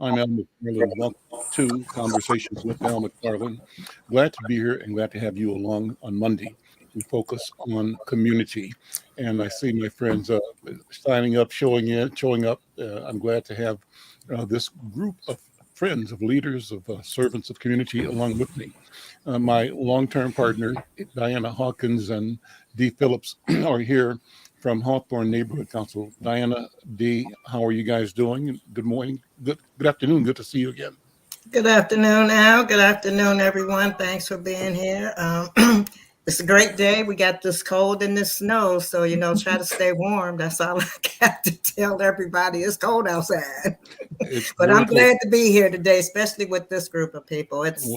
I'm Al McFarlane. Welcome to Conversations with Al McFarlane. Glad to be here and glad to have you along on Monday. We focus on community, and I see my friends signing up, showing up. I'm glad to have this group of friends, of leaders, of servants of community along with me. My long-term partner, Diana Hawkins and Dee Phillips, are here from Hawthorne Neighborhood Council. Diana, Dee, how are you guys doing? Good morning. Good afternoon. Good to see you again. Good afternoon, Al. Good afternoon, everyone. Thanks for being here. It's a great day. We got this cold and this snow, so try to stay warm. That's all I got to tell everybody. It's cold outside, It's but very I'm cool. glad to be here today, especially with this group of people. It's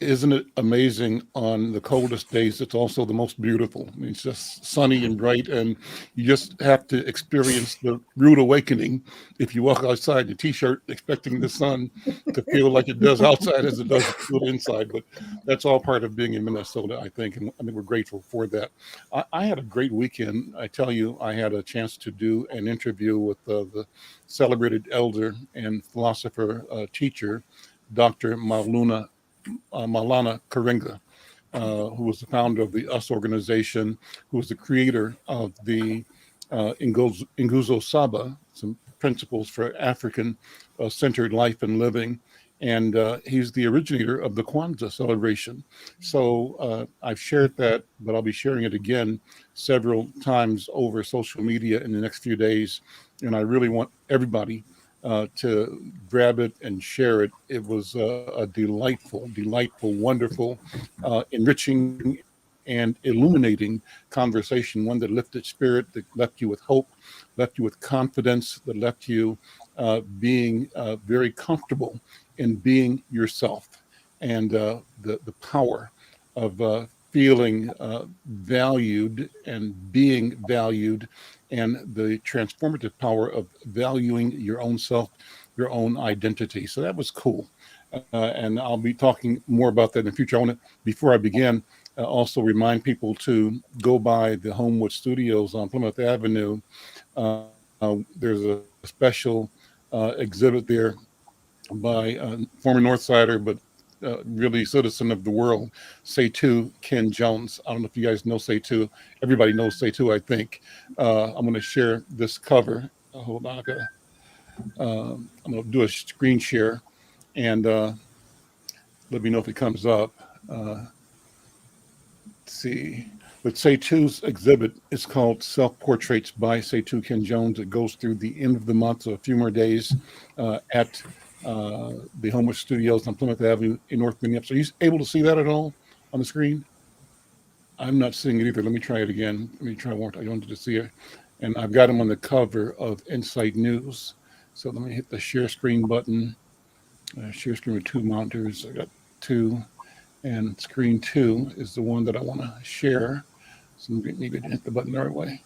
Isn't it amazing on the coldest days? It's also the most beautiful. I mean, it's just sunny and bright, and you just have to experience the rude awakening if you walk outside in a t-shirt expecting the sun to feel like it does outside as it does feel inside. But that's all part of being in Minnesota, I think, and I think we're grateful for that. I had a great weekend. I tell you, I had a chance to do an interview with the celebrated elder and philosopher teacher, Dr. Malana Karenga, who was the founder of the US organization, who was the creator of the Nguzo Saba, some principles for African centered life and living. And he's the originator of the Kwanzaa celebration. So I've shared that, but I'll be sharing it again several times over social media in the next few days. And I really want everybody to grab it and share it. It was a delightful, wonderful, enriching, and illuminating conversation, one that lifted spirit, that left you with hope, left you with confidence, that left you being very comfortable in being yourself, and the power of feeling valued and being valued, and the transformative power of valuing your own self, your own identity. So that was cool. And I'll be talking more about that in the future. I want to, before I begin, also remind people to go by the Homewood Studios on Plymouth Avenue. There's a special exhibit there by former Northsider, but really citizen of the world, Setu Ken Jones. I don't know if you guys know Setu. Everybody knows Setu, I think. I'm going to share this cover. Hold on, I'm going to do a screen share and let me know if it comes up. Uh, let's see. But Setu's exhibit is called Self Portraits by Setu Ken Jones. It goes through the end of the month, so a few more days at the Homewood Studios on Plymouth Avenue in North Minneapolis. Are you able to see that at all on the screen? I'm not seeing it either. Let me try it again. Let me try one. I wanted to see it. And I've got him on the cover of Insight News. So let me hit the share screen button. Share screen with two monitors. I got two. And screen two is the one that I want to share. So maybe I didn't hit the button the right way.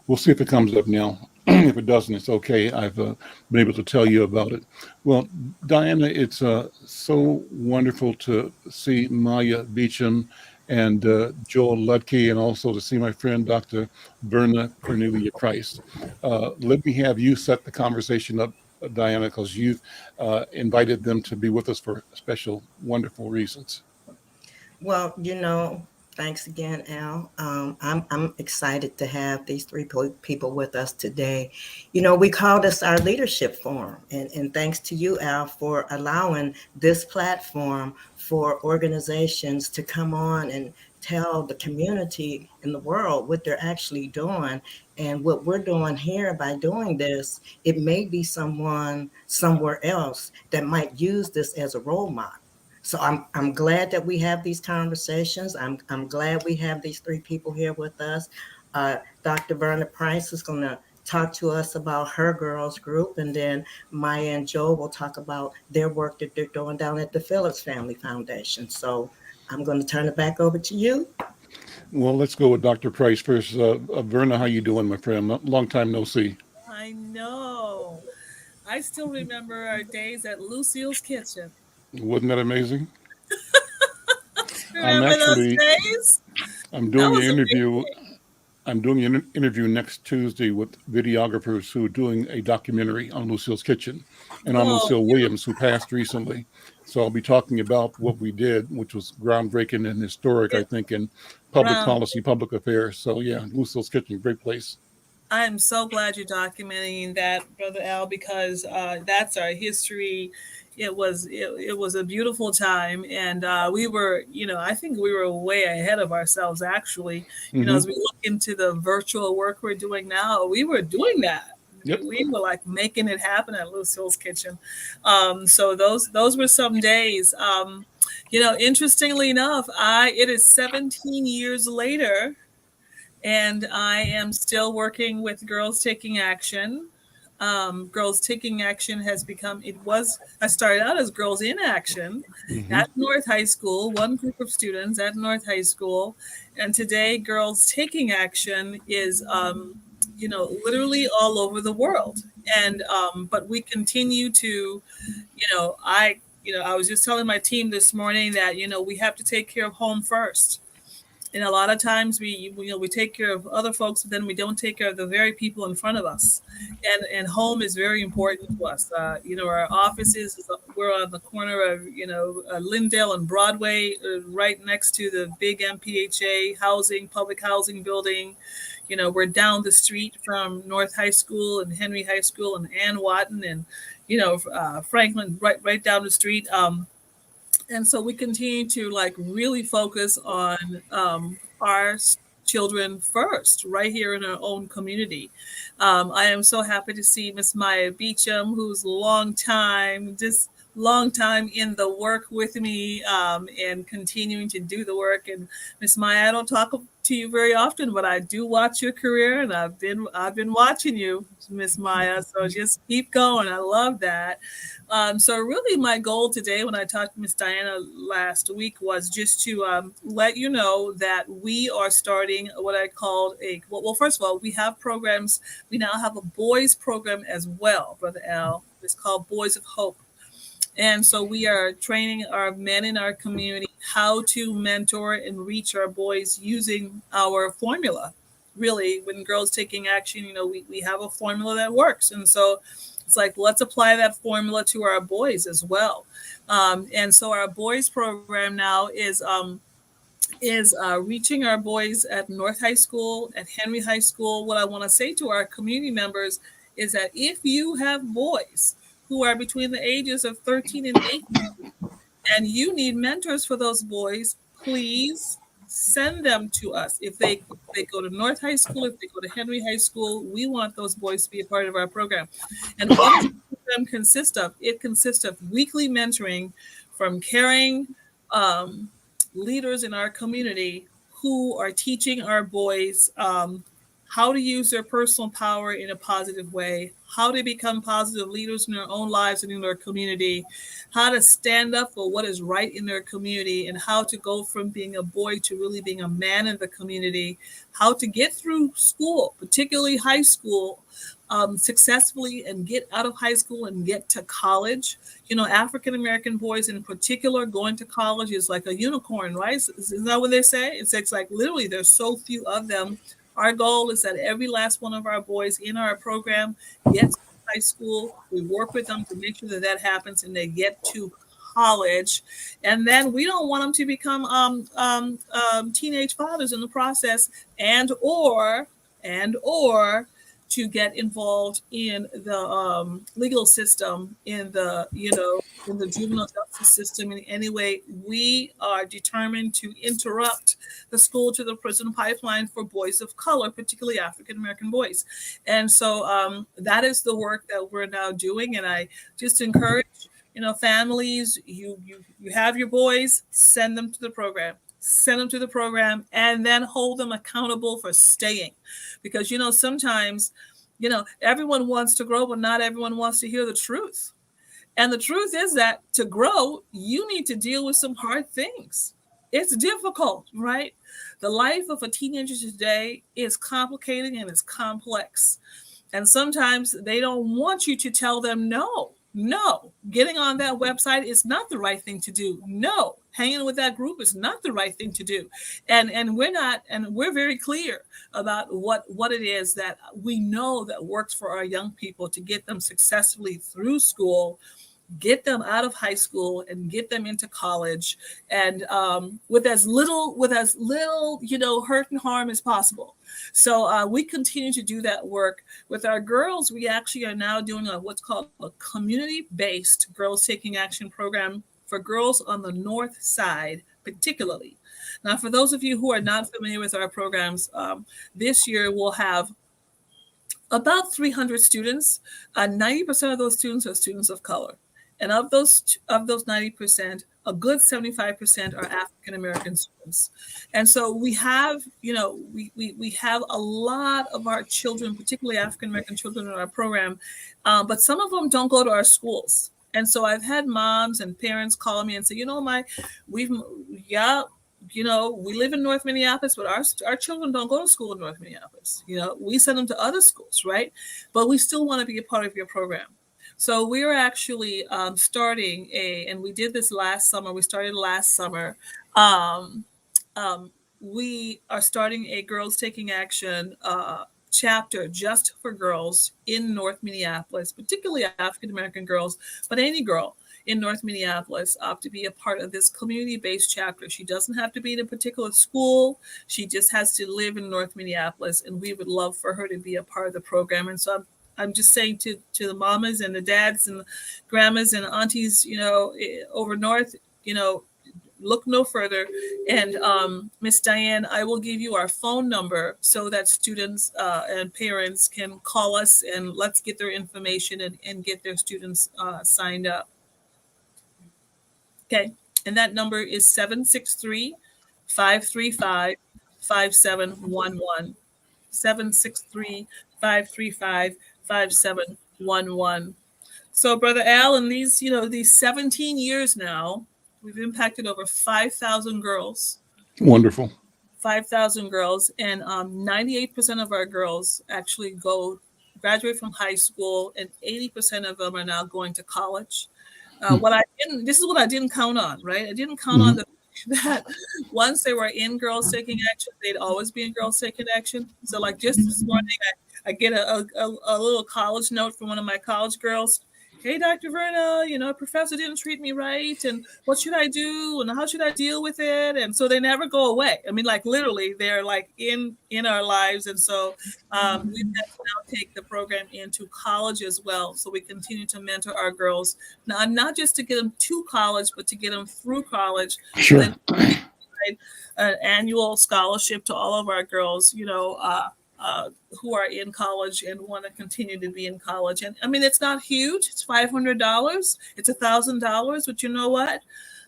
We'll see if it comes up now. If it doesn't, it's okay. I've been able to tell you about it. Well, Diana, it's so wonderful to see Maya Beecham and Joel Ludke, and also to see my friend Dr. Verna Cornelia Price. Let me have you set the conversation up, Diana, because you've invited them to be with us for special, wonderful reasons. well, thanks again, Al. I'm excited to have these three people with us today. We call this our leadership forum, and thanks to you, Al, for allowing this platform for organizations to come on and tell the community in the world what they're actually doing. And what we're doing here by doing this, it may be someone somewhere else that might use this as a role model. So I'm glad that we have these conversations. I'm glad we have these three people here with us. Dr. Vernon Price is going to talk to us about her girls group, and then Maya and Joe will talk about their work that they're doing down at the Phillips Family Foundation. So I'm going to turn it back over to you. Well, let's go with Dr. Price first. Verna, how you doing, my friend? Long time no see. I know. I still remember our days at Lucille's Kitchen. Wasn't that amazing? I'm Remember those actually days? I'm That doing an was interview. amazing. I'm doing an interview next Tuesday with videographers who are doing a documentary on Lucille's Kitchen and on Oh, Lucille Williams, who passed recently. So I'll be talking about what we did, which was groundbreaking and historic, I it's think, in public ground. policy, public affairs. So yeah, Lucille's Kitchen, great place. I'm so glad you're documenting that, Brother Al, because that's our history. It was a beautiful time, and we were, I think we were way ahead of ourselves actually. As Hmm. we look into the virtual work we're doing now, we were doing that. Yep. We were like making it happen at Lucille's Kitchen. So those were some days. Interestingly enough, I it is 17 years later and I am still working with Girls Taking Action. Girls Taking Action has become, I started out as Girls in Action Hmm. at North High School, one group of students at North High School. And today, Girls Taking Action is, literally all over the world. And, but we continue to, I was just telling my team this morning that, we have to take care of home first, and a lot of times we take care of other folks, but then we don't take care of the very people in front of us. And home is very important to us. Our offices, we're on the corner of Lindale and Broadway, right next to the big MPHA public housing building. We're down the street from North High School and Henry High School and Ann Watton and Franklin, right down the street. And so we continue to like really focus on our children first, right here in our own community. I am so happy to see Miss Maya Beecham, who's long time in the work with me, and continuing to do the work. And Miss Maya, I don't talk to you very often, but I do watch your career, and I've been watching you, Miss Maya. So just keep going. I love that. So really, my goal today, when I talked to Miss Diana last week, was just to let you know that we are starting what I called well. First of all, we have programs. We now have a boys program as well, Brother Al. It's called Boys of Hope. And so we are training our men in our community how to mentor and reach our boys using our formula. Really, when Girls Taking Action, we have a formula that works. And so it's like, let's apply that formula to our boys as well. And so our boys program now is reaching our boys at North High School, at Henry High School. What I want to say to our community members is that if you have boys who are between the ages of 13 and 18, and you need mentors for those boys, please send them to us. If they go to North High School, if they go to Henry High School, we want those boys to be a part of our program. And what does the program consist of? It consists of weekly mentoring from caring leaders in our community who are teaching our boys how to use their personal power in a positive way, how to become positive leaders in their own lives and in their community, how to stand up for what is right in their community, and how to go from being a boy to really being a man in the community, how to get through school, particularly high school, successfully, and get out of high school and get to college. African American boys in particular going to college is like a unicorn, right? Isn't that what they say? It's like literally there's so few of them. Our goal is that every last one of our boys in our program gets to high school. We work with them to make sure that that happens and they get to college. And then we don't want them to become teenage fathers in the process, and or to get involved in the legal system, in the in the juvenile justice system in any way. We are determined to interrupt the school to the prison pipeline for boys of color, particularly African American boys. And so that is the work that we're now doing. And I just encourage families, you have your boys, send them to the program. Send them to the program and then hold them accountable for staying. Because, sometimes, everyone wants to grow, but not everyone wants to hear the truth. And the truth is that to grow, you need to deal with some hard things. It's difficult, right? The life of a teenager today is complicated and it's complex. And sometimes they don't want you to tell them no. No. Getting on that website is not the right thing to do. No. Hanging with that group is not the right thing to do. And we're not, and we're very clear about what it is that we know that works for our young people to get them successfully through school, get them out of high school, and get them into college, and with as little hurt and harm as possible. So we continue to do that work with our girls. We actually are now doing what's called a community-based girls taking action program for girls on the north side, particularly. Now, for those of you who are not familiar with our programs, this year we'll have about 300 students. 90% of those students are students of color. And of those 90%, a good 75% are African American students. And so we have, we have a lot of our children, particularly African American children in our program, but some of them don't go to our schools. And so I've had moms and parents call me and say, we live in North Minneapolis, but our children don't go to school in North Minneapolis. We send them to other schools, right? But we still want to be a part of your program. So we're actually starting and we did this last summer. We started last summer. We are starting a Girls Taking Action chapter just for girls in North Minneapolis, particularly African American girls, but any girl in North Minneapolis to be a part of this community-based chapter. She doesn't have to be in a particular school. She just has to live in North Minneapolis, and we would love for her to be a part of the program. And so I'm just saying to the mamas and the dads and the grandmas and aunties, over north, look no further. And Miss Diane, I will give you our phone number so that students and parents can call us, and let's get their information and get their students signed up. Okay. And that number is 763-535-5711. 763-535-5711. So, Brother Al, in these 17 years now, we've impacted over 5,000 girls. Wonderful. 5,000 girls, and 98% of our girls actually graduate from high school, and 80% of them are now going to college. This is what I didn't count on, right? I didn't count on that once they were in Girls Taking Action, they'd always be in Girls Taking Action. So like just this morning, I get a little college note from one of my college girls. Hey, Dr. Verna, professor didn't treat me right, and what should I do, and how should I deal with it? And so they never go away. I mean, like literally, they're like in our lives, and so we've got to now take the program into college as well. So we continue to mentor our girls, now not just to get them to college, but to get them through college. Sure. And an annual scholarship to all of our girls, who are in college and want to continue to be in college. And I mean, it's not huge. It's $500. It's $1,000. But you know what?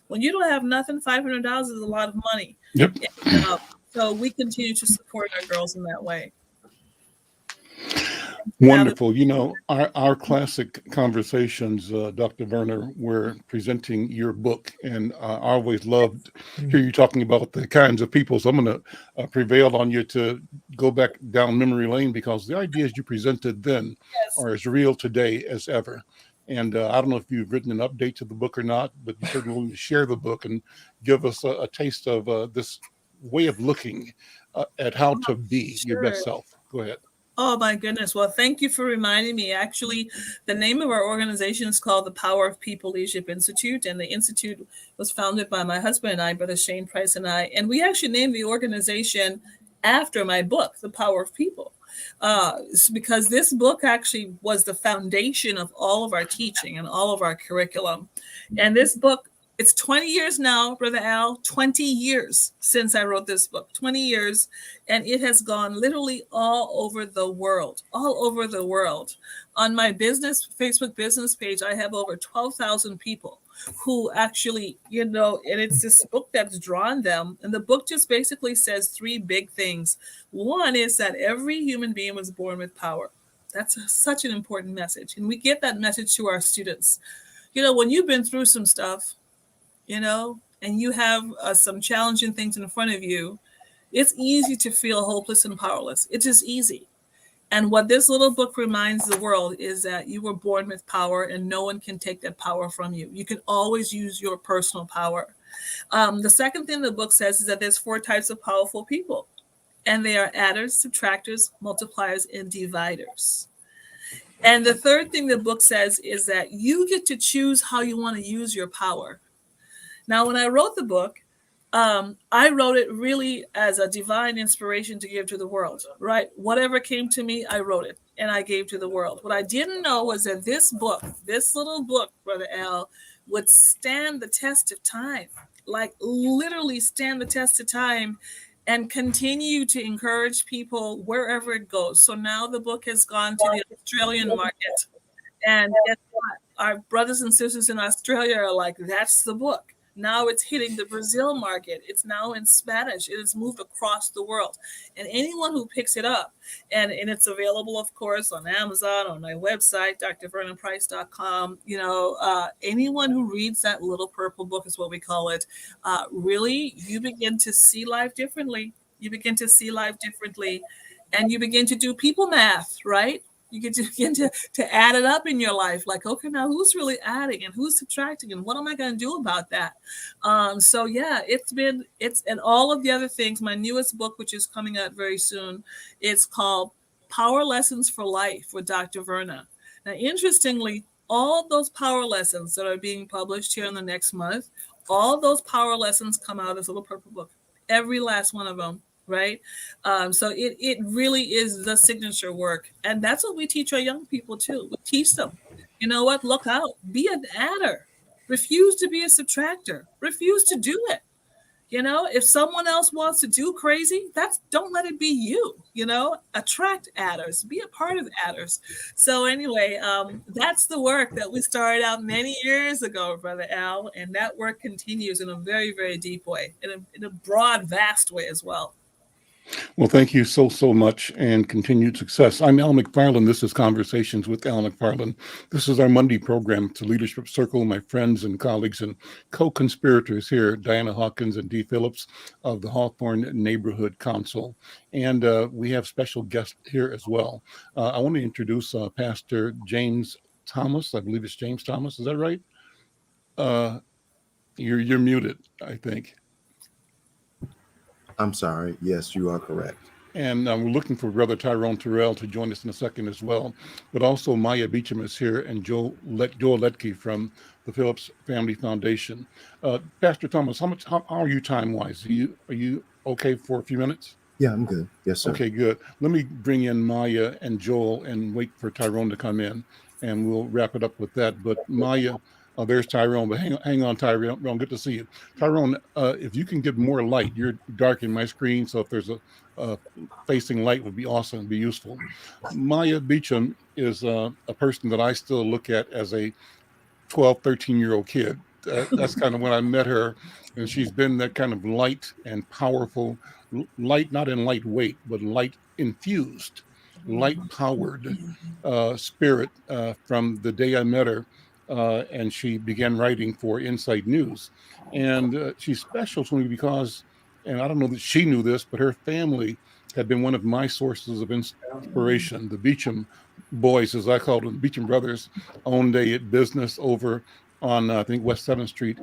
When you don't have nothing, $500 is a lot of money. Yep. And, so we continue to support our girls in that way. Wonderful. Our classic conversations, Dr. Verna, we're presenting your book, and I always loved hear you talking about the kinds of people. So I'm going to prevail on you to go back down memory lane, because the ideas you presented then are as real today as ever. And I don't know if you've written an update to the book or not, but you certainly willing to share the book and give us a taste of this way of looking at how to be your best self. Go ahead. Oh, my goodness. Well, thank you for reminding me. Actually, the name of our organization is called the Power of People Leadership Institute. And the Institute was founded by my husband and I, Brother Shane Price and I. And we actually named the organization after my book, The Power of People, because this book actually was the foundation of all of our teaching and all of our curriculum. And this book, it's 20 years now, Brother Al, 20 years since I wrote this book, 20 years. And it has gone literally all over the world. On my Facebook business page, I have over 12,000 people who actually, and it's this book that's drawn them. And the book just basically says three big things. One is that every human being was born with power. That's such an important message. And we get that message to our students. When you've been through some stuff, and you have some challenging things in front of you, it's easy to feel hopeless and powerless. It's just easy. And what this little book reminds the world is that you were born with power and no one can take that power from you. You can always use your personal power. The second thing the book says is that there's 4 types of powerful people, and they are adders, subtractors, multipliers, and dividers. And the third thing the book says is that you get to choose how you want to use your power. Now, when I wrote the book, I wrote it really as a divine inspiration to give to the world, right? Whatever came to me, I wrote it and I gave to the world. What I didn't know was that this book, this little book, Brother Al, would stand the test of time, like literally stand the test of time and continue to encourage people wherever it goes. So now the book has gone to the Australian market. And guess what? Our brothers and sisters in Australia are like, that's the book. Now it's hitting the Brazil market. It's now in Spanish. It has moved across the world. And anyone who picks it up, and it's available, of course, on Amazon, on my website, drvernonprice.com, anyone who reads that little purple book is what we call it, really, you begin to see life differently. You begin to see life differently. And you begin to do people math, right? You get to begin to add it up in your life. Like, okay, now who's really adding and who's subtracting and what am I going to do about that? So yeah, and all of the other things. My newest book, which is coming out very soon, it's called Power Lessons for Life with Dr. Verna. Now, interestingly, all those power lessons that are being published here in the next month, all those power lessons come out as a little purple book. Every last one of them. Right. So it really is the signature work. And that's what we teach our young people, too. We teach them, you know what? Look out. Be an adder. Refuse to be a subtractor. Refuse to do it. If someone else wants to do crazy, don't let it be you. Attract adders. Be a part of adders. So anyway, that's the work that we started out many years ago, Brother Al. And that work continues in a very, very deep way, in a broad, vast way as well. Well, thank you so much and continued success. I'm Al McFarlane. This is Conversations with Al McFarlane. This is our Monday program. It's a leadership circle. My friends and colleagues and co-conspirators here, Diana Hawkins and Dee Phillips of the Hawthorne Neighborhood Council. And we have special guests here as well. I want to introduce Pastor James Thomas. I believe it's James Thomas. Is that right? You're muted, I think. I'm sorry. Yes, you are correct. And we're looking for Brother Tyrone Terrell to join us in a second as well. But also Maya Beecham is here and Joel Letke from the Phillips Family Foundation. Pastor Thomas, how are you time-wise? Are you okay for a few minutes? Yeah, I'm good. Yes, sir. Okay, good. Let me bring in Maya and Joel and wait for Tyrone to come in, and we'll wrap it up with that. But Maya... there's Tyrone, but hang on, Tyrone. Good to see you. Tyrone, if you can get more light, you're dark in my screen, so if there's a facing light would be awesome, be useful. Maya Beecham is a person that I still look at as a 12, 13-year-old kid. That's kind of when I met her, and she's been that kind of light and powerful, light not in lightweight, but light infused, light powered spirit from the day I met her. And she began writing for Inside News. And she's special to me because, and I don't know that she knew this, but her family had been one of my sources of inspiration. The Beecham boys, as I called them, Beecham brothers, owned a business over on, I think, West 7th Street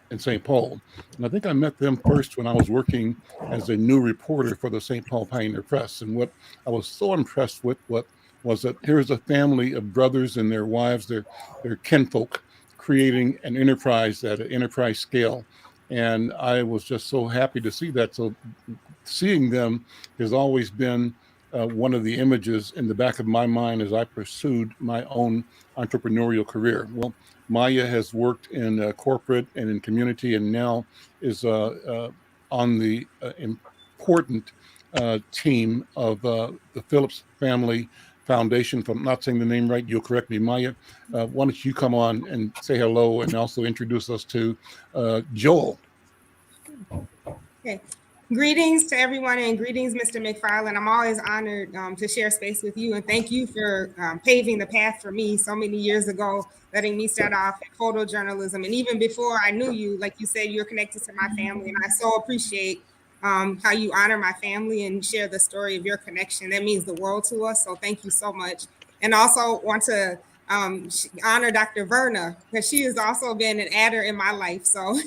in St. Paul. And I think I met them first when I was working as a new reporter for the St. Paul Pioneer Press. And what I was so impressed with was that here's a family of brothers and their wives, their kinfolk, creating an enterprise at an enterprise scale. And I was just so happy to see that. So seeing them has always been one of the images in the back of my mind as I pursued my own entrepreneurial career. Well, Maya has worked in corporate and in community and now is on the important team of the Phillips Family Foundation. If I'm not saying the name right, you'll correct me, Maya. Why don't you come on and say hello and also introduce us to Joel. Okay. Greetings to everyone and greetings, Mr. McFarlane. I'm always honored to share space with you, and thank you for paving the path for me so many years ago, letting me start off in photojournalism. And even before I knew you, like you said, you're connected to my family, and I so appreciate how you honor my family and share the story of your connection. That means the world to us. So thank you so much. And also want to honor Dr. Verna, because she has also been an adder in my life. So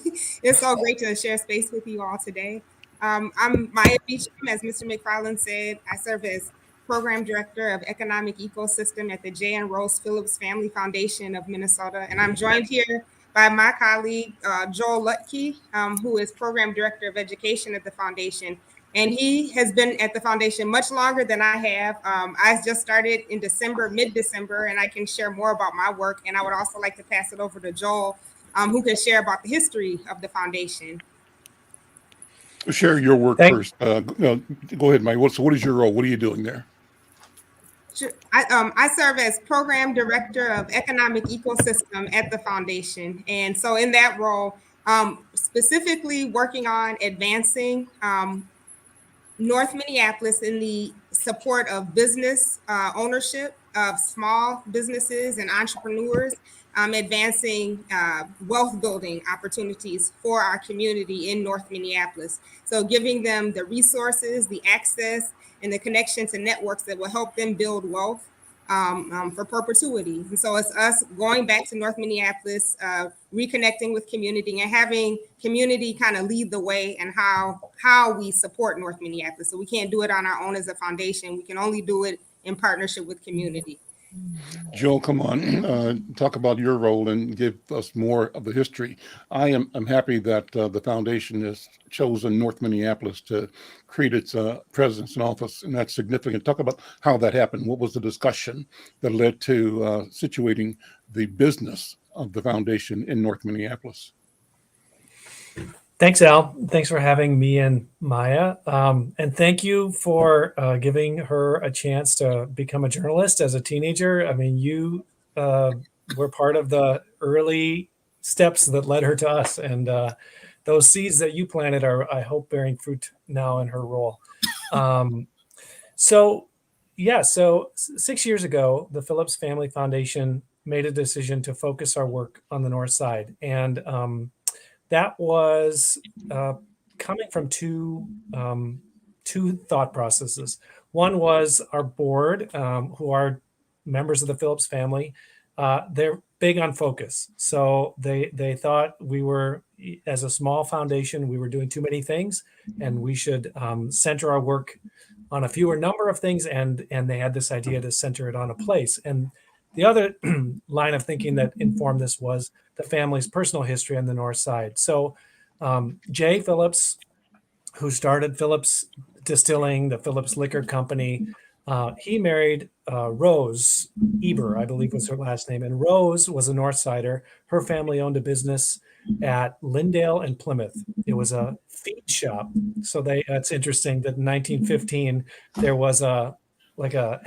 it's so great to share space with you all today. I'm Maya Beecham, as Mr. McFarlane said. I serve as Program Director of Economic Ecosystem at the J. and Rose Phillips Family Foundation of Minnesota. And I'm joined here by my colleague, Joel Lutke, who is Program Director of Education at the foundation. And he has been at the foundation much longer than I have. I just started in December, mid-December, and I can share more about my work. And I would also like to pass it over to Joel, who can share about the history of the foundation. Share your work first. Go ahead, Mike. So what is your role? What are you doing there? Sure. I serve as Program Director of Economic Ecosystem at the foundation. And so in that role, specifically working on advancing North Minneapolis in the support of business ownership of small businesses and entrepreneurs, advancing wealth building opportunities for our community in North Minneapolis. So giving them the resources, the access, and the connection to networks that will help them build wealth for perpetuity. And so it's us going back to North Minneapolis, reconnecting with community and having community kind of lead the way and how we support North Minneapolis. So we can't do it on our own as a foundation. We can only do it in partnership with community. Joel, come on, talk about your role and give us more of the history. I'm happy that the foundation has chosen North Minneapolis to create its presence and office, and that's significant. Talk about how that happened. What was the discussion that led to situating the business of the foundation in North Minneapolis? Thanks, Al. Thanks for having me and Maya. And thank you for giving her a chance to become a journalist as a teenager. I mean, you were part of the early steps that led her to us. And those seeds that you planted are, I hope, bearing fruit now in her role. So 6 years ago, the Phillips Family Foundation made a decision to focus our work on the North Side. And that was coming from two thought processes. One was our board, who are members of the Phillips family. They're big on focus. So they thought we were, as a small foundation, we were doing too many things, and we should center our work on a fewer number of things. And they had this idea to center it on a place. And the other line of thinking that informed this was the family's personal history on the North Side. So Jay Phillips, who started Phillips Distilling, the Phillips Liquor Company, he married Rose Eber, I believe was her last name. And Rose was a North Sider. Her family owned a business at Lindale and Plymouth. It was a feed shop. So it's interesting that in 1915, there was a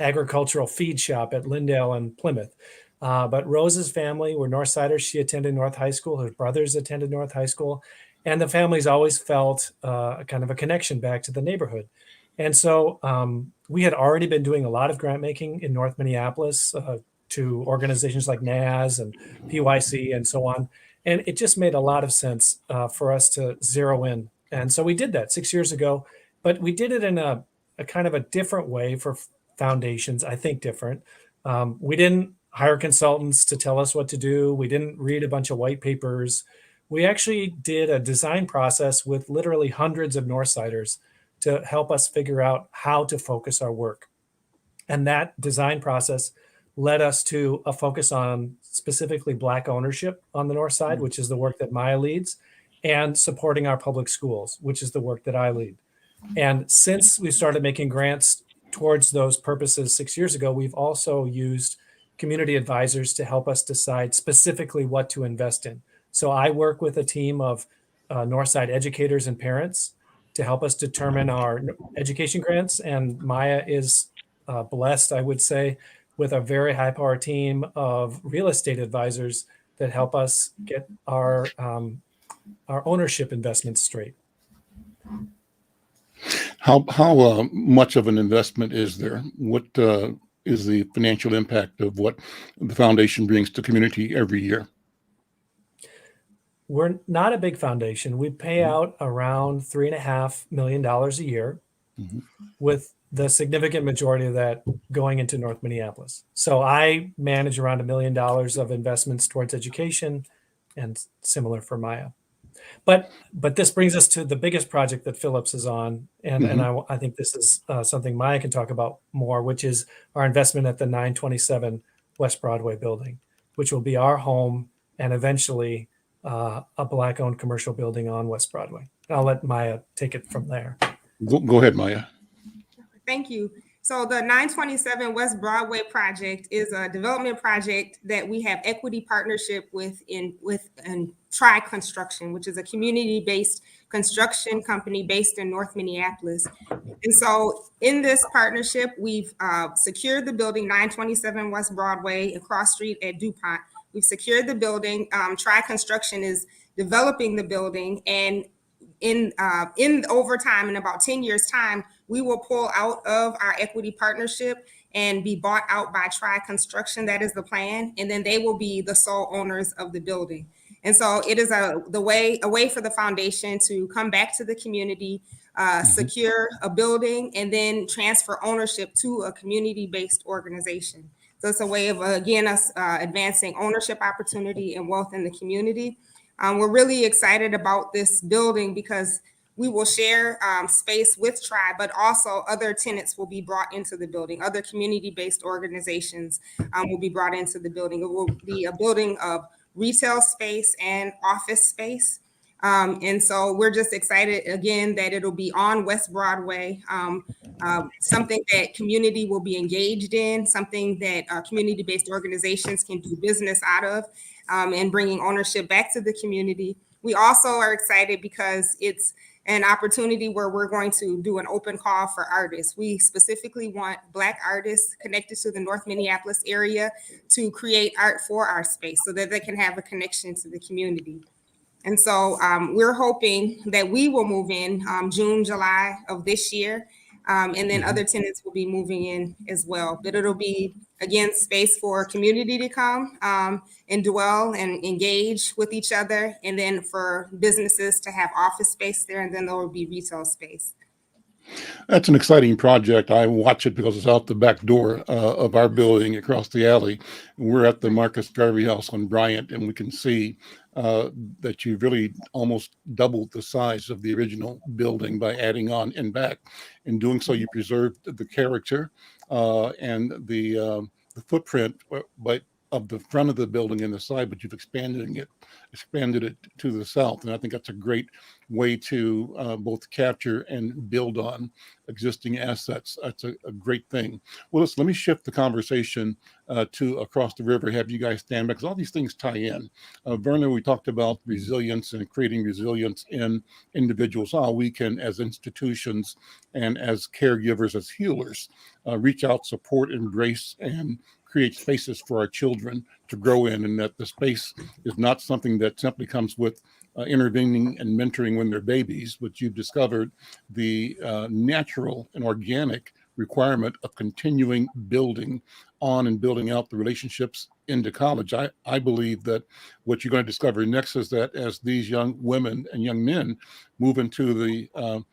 agricultural feed shop at Lindale and Plymouth. But Rose's family were North Siders. She attended North High School. Her brothers attended North High School. And the families always felt kind of a connection back to the neighborhood. And so we had already been doing a lot of grant making in North Minneapolis to organizations like NAS and PYC and so on. And it just made a lot of sense for us to zero in. And so we did that 6 years ago, but we did it in a kind of a different way for foundations, I think different. We didn't hire consultants to tell us what to do. We didn't read a bunch of white papers. We actually did a design process with literally hundreds of Northsiders to help us figure out how to focus our work. And that design process led us to a focus on specifically Black ownership on the North Side, which is the work that Maya leads, and supporting our public schools, which is the work that I lead. And since we started making grants towards those purposes 6 years ago, we've also used community advisors to help us decide specifically what to invest in. So I work with a team of Northside educators and parents to help us determine our education grants. And Maya is blessed, I would say, with a very high-power team of real estate advisors that help us get our ownership investments straight. How much of an investment is there? What is the financial impact of what the foundation brings to community every year? we're not a big foundation. We pay out around $3.5 million a year, with the significant majority of that going into North Minneapolis. So I manage around $1 million of investments towards education, and similar for Maya. But this brings us to the biggest project that Phillips is on, and I think this is something Maya can talk about more, which is our investment at the 927 West Broadway building, which will be our home and eventually a Black-owned commercial building on West Broadway. I'll let Maya take it from there. Go ahead, Maya. Thank you. So the 927 West Broadway project is a development project that we have equity partnership with Tri Construction, which is a community-based construction company based in North Minneapolis. And so in this partnership, we've secured the building 927 West Broadway across street at DuPont. We've secured the building. Tri Construction is developing the building, and in over time, in about 10 years time, we will pull out of our equity partnership and be bought out by Tri Construction. That is the plan. And then they will be the sole owners of the building. And so it is a way for the foundation to come back to the community, secure a building, and then transfer ownership to a community-based organization. So it's a way of, again, us advancing ownership opportunity and wealth in the community. We're really excited about this building because we will share space with Tri, but also other tenants will be brought into the building. Other community-based organizations will be brought into the building. It will be a building of retail space and office space. And so we're just excited, again, that it'll be on West Broadway, something that community will be engaged in, something that community-based organizations can do business out of, and bringing ownership back to the community. We also are excited because it's an opportunity where we're going to do an open call for artists. We specifically want Black artists connected to the North Minneapolis area to create art for our space so that they can have a connection to the community. And so we're hoping that we will move in June, July of this year. And then other tenants will be moving in as well. But it'll be, again, space for community to come and dwell and engage with each other. And then for businesses to have office space there, and then there will be retail space. That's an exciting project. I watch it because it's out the back door of our building across the alley. We're at the Marcus Garvey House on Bryant, and we can see that you've really almost doubled the size of the original building by adding on and back. In doing so, you preserved the character and the footprint of the front of the building and the side, but you've expanded it to the south. And I think that's a great way to both capture and build on existing assets. That's a great thing. Well, let me shift the conversation to across the river, have you guys stand back, because all these things tie in. Vernon, we talked about resilience and creating resilience in individuals, how we can, as institutions and as caregivers, as healers, reach out, support, embrace, and create spaces for our children to grow in, and that the space is not something that simply comes with intervening and mentoring when they're babies, but you've discovered the natural and organic requirement of continuing building on and building out the relationships into college. I believe that what you're going to discover next is that as these young women and young men move into the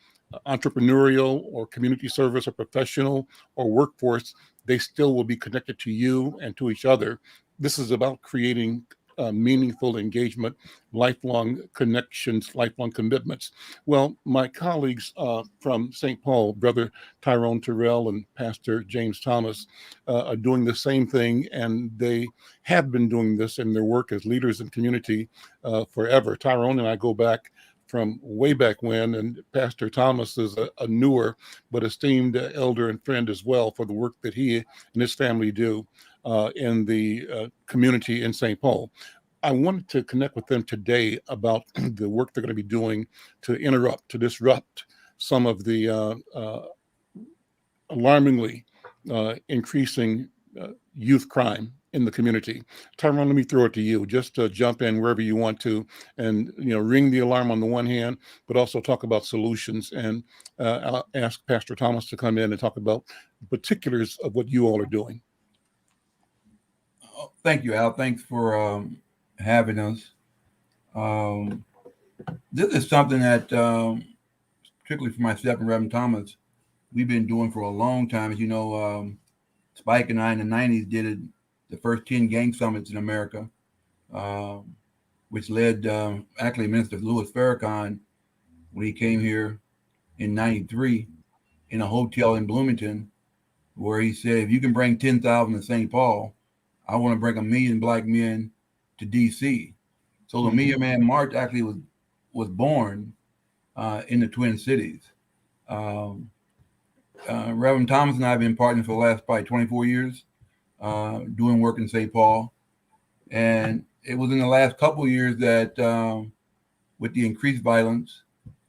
entrepreneurial or community service or professional or workforce, they still will be connected to you and to each other. This is about creating meaningful engagement, lifelong connections, lifelong commitments. Well, my colleagues from St. Paul, Brother Tyrone Terrell and Pastor James Thomas, are doing the same thing, and they have been doing this in their work as leaders in community forever. Tyrone and I go back from way back when, and Pastor Thomas is a newer but esteemed elder and friend as well for the work that he and his family do in the community in St. Paul. I wanted to connect with them today about the work they're going to be doing to disrupt some of the alarmingly increasing youth crime in the community. Tyrone, let me throw it to you. Just jump in wherever you want to, and ring the alarm on the one hand, but also talk about solutions. And I'll ask Pastor Thomas to come in and talk about the particulars of what you all are doing. Thank you, Al. Thanks for having us. Um, this is something that, particularly for myself and Reverend Thomas, we've been doing for a long time. As you know, Spike and I in the 90s did it, the first 10 gang summits in America, um, which led actually Minister Louis Farrakhan when he came here in 93 in a hotel in Bloomington, where he said, if you can bring 10,000 to St. Paul, I want to bring 1,000,000 black men to D.C. So the Million Man March actually was born in the Twin Cities. Um, Reverend Thomas and I have been partners for the last probably 24 years, doing work in St. Paul. And it was in the last couple of years that, with the increased violence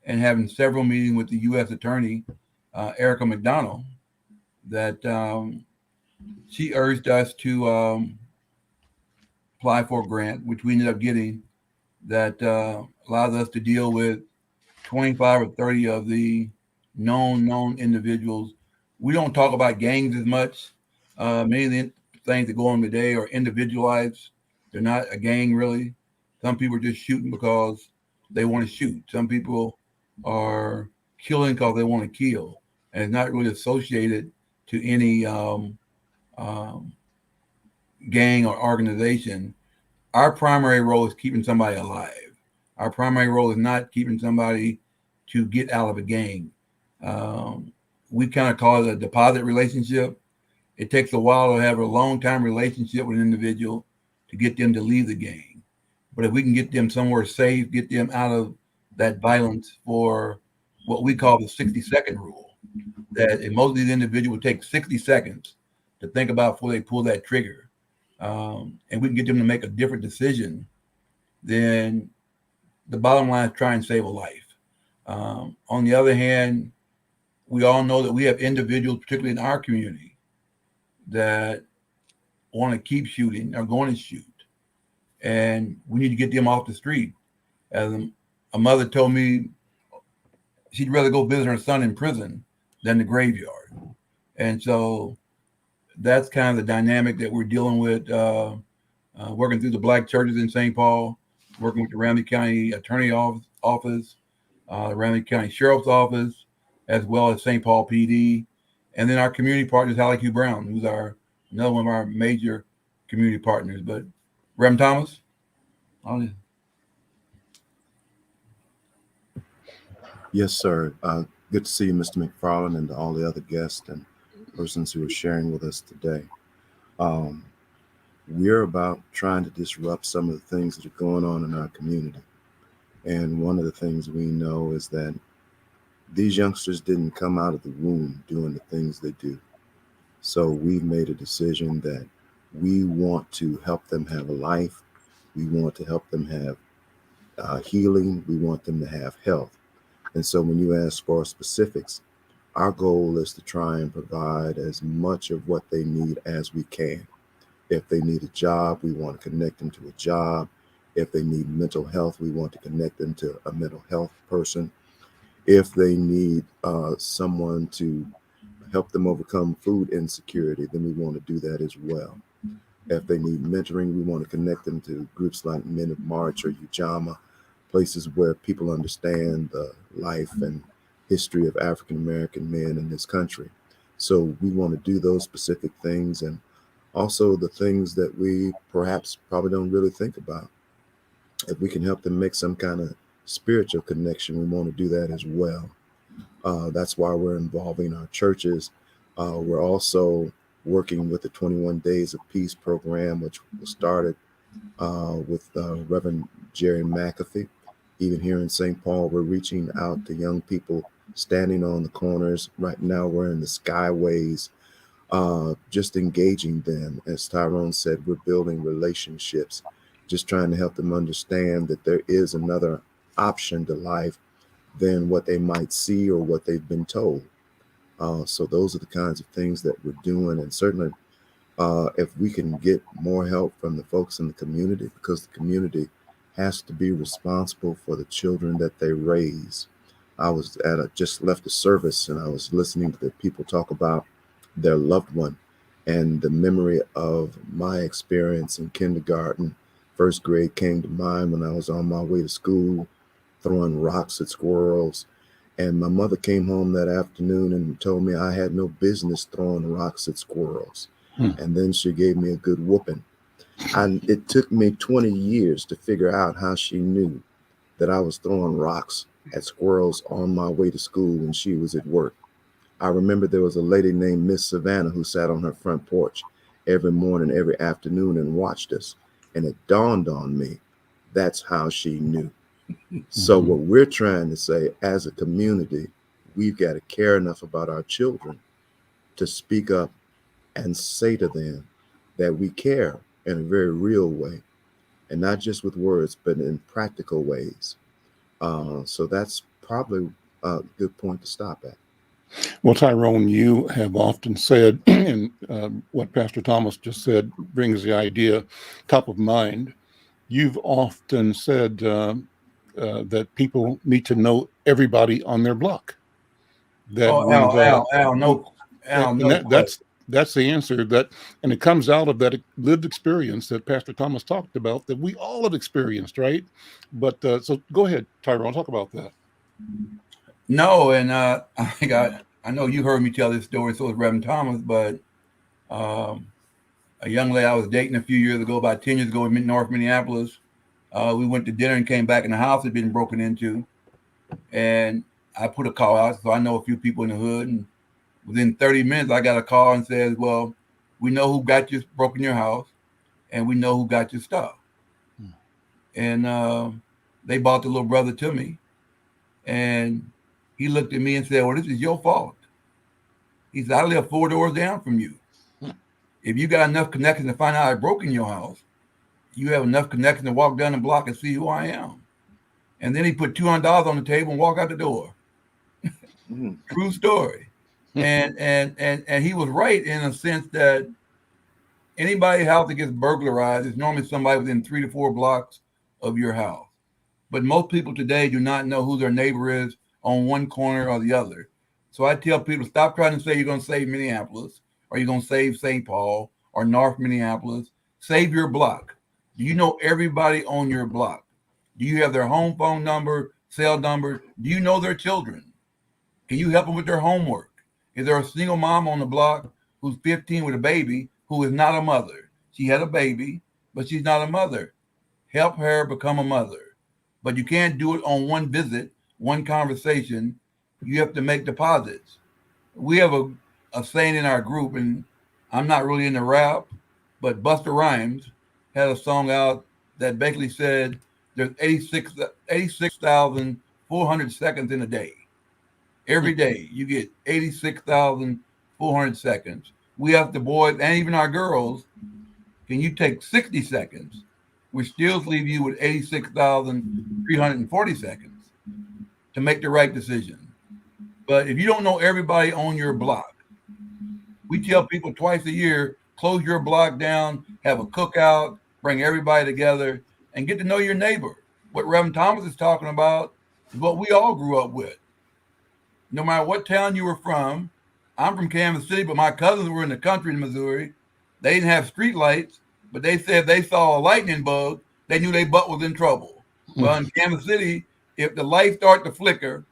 and having several meetings with the U.S. Attorney, Erica McDonald, that she urged us to apply for a grant, which we ended up getting, that allows us to deal with 25 or 30 of the known individuals. We don't talk about gangs as much. Many of the things that go on today are individualized. They're not a gang, really. Some people are just shooting because they want to shoot. Some people are killing because they want to kill. And it's not really associated to any gang or organization. Our primary role is keeping somebody alive. Our primary role is not keeping somebody to get out of a gang. We kind of call it a deposit relationship. It takes a while to have a long-time relationship with an individual to get them to leave the gang. But if we can get them somewhere safe, get them out of that violence for what we call the 60-second rule, that most of these individuals take 60 seconds to think about before they pull that trigger. And we can get them to make a different decision, then the bottom line is try and save a life. On the other hand, we all know that we have individuals, particularly in our community, that want to keep shooting, are going to shoot. And we need to get them off the street. As a mother told me, she'd rather go visit her son in prison than the graveyard. And so that's kind of the dynamic that we're dealing with, working through the black churches in St. Paul, working with the Ramsey County Attorney Office, Ramsey County Sheriff's Office, as well as St. Paul PD. And then our community partners, Hallie Q. Brown, who's another one of our major community partners. But Reverend Thomas? Yes, sir. Good to see you, Mr. McFarlane, and all the other guests and persons who are sharing with us today. We're about trying to disrupt some of the things that are going on in our community. And one of the things we know is that these youngsters didn't come out of the womb doing the things they do. So we've made a decision that we want to help them have a life. We want to help them have healing. We want them to have health. And so when you ask for specifics, our goal is to try and provide as much of what they need as we can. If they need a job, we want to connect them to a job. If they need mental health, we want to connect them to a mental health person. If they need someone to help them overcome food insecurity, then we want to do that as well. If they need mentoring, we want to connect them to groups like Men of March or Ujamaa, places where people understand the life and history of African American men in this country. So we want to do those specific things, and also the things that we probably don't really think about. If we can help them make some kind of spiritual connection, we want to do that as well. That's why we're involving our churches. We're also working with the 21 Days of Peace program, which was started with Reverend Jerry McAfee. Even here in St. Paul, we're reaching out to young people standing on the corners. Right now, we're in the skyways, just engaging them. As Tyrone said, we're building relationships, just trying to help them understand that there is another option to life than what they might see or what they've been told. So those are the kinds of things that we're doing. And certainly, if we can get more help from the folks in the community, because the community has to be responsible for the children that they raise. I was just left a service, and I was listening to the people talk about their loved one and the memory of my experience in kindergarten First grade came to mind when I was on my way to school, throwing rocks at squirrels. And my mother came home that afternoon and told me I had no business throwing rocks at squirrels. And then she gave me a good whooping. And it took me 20 years to figure out how she knew that I was throwing rocks at squirrels on my way to school when she was at work. I remember there was a lady named Miss Savannah who sat on her front porch every morning, every afternoon and watched us. And it dawned on me, that's how she knew. So what we're trying to say as a community, we've got to care enough about our children to speak up and say to them that we care in a very real way, and not just with words, but in practical ways. So that's probably a good point to stop at. Well, Tyrone, you have often said, and what Pastor Thomas just said brings the idea top of mind. You've often said that people need to know everybody on their block. That Al, no, that's the answer. And it comes out of that lived experience that Pastor Thomas talked about, that we all have experienced, right? But so go ahead, Tyrone, talk about that. No, and I think I know you heard me tell this story, so is Reverend Thomas, but a young lady I was dating a few years ago, about 10 years ago in North Minneapolis, we went to dinner and came back and the house had been broken into. And I put a call out, so I know a few people in the hood. And within 30 minutes, I got a call and says, well, we know who got you, broken your house, and we know who got your stuff. And they brought the little brother to me. And he looked at me and said, well, this is your fault. He said, I live 4 doors down from you. If you got enough connections to find out I broke in your house, you have enough connections to walk down the block and see who I am. And then he put $200 on the table and walked out the door. True story. And he was right in a sense that anybody's house that gets burglarized is normally somebody within 3 to 4 blocks of your house. But most people today do not know who their neighbor is on one corner or the other. So I tell people, stop trying to say you're going to save Minneapolis, or you're going to save St. Paul or North Minneapolis. Save your block. Do you know everybody on your block? Do you have their home phone number, cell number? Do you know their children? Can you help them with their homework? Is there a single mom on the block who's 15 with a baby who is not a mother? She had a baby, but she's not a mother. Help her become a mother. But you can't do it on one visit, one conversation. You have to make deposits. We have a saying in our group, and I'm not really into rap, but Busta Rhymes had a song out that basically said there's 86,400 seconds in a day. Every day you get 86,400 seconds. We have the boys and even our girls. Can you take 60 seconds? We still leave you with 86,340 seconds to make the right decision. But if you don't know everybody on your block, we tell people twice a year, close your block down, have a cookout, bring everybody together, and get to know your neighbor. What Reverend Thomas is talking about is what we all grew up with. No matter what town you were from, I'm from Kansas City, but my cousins were in the country in Missouri. They didn't have street lights, but they said they saw a lightning bug, they knew their butt was in trouble. Well, in Kansas City, if the lights start to flicker,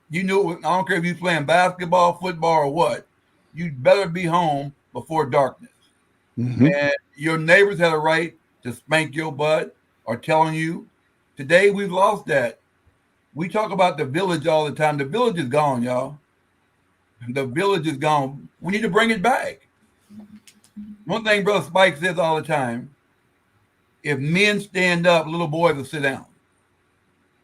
you knew it was, I don't care if you're playing basketball, football, or what, you'd better be home before darkness. And your neighbors had a right to spank your butt or telling you. Today, we've lost that. We talk about the village all the time. The village is gone, y'all. The village is gone. We need to bring it back. One thing Brother Spike says all the time, if men stand up, little boys will sit down.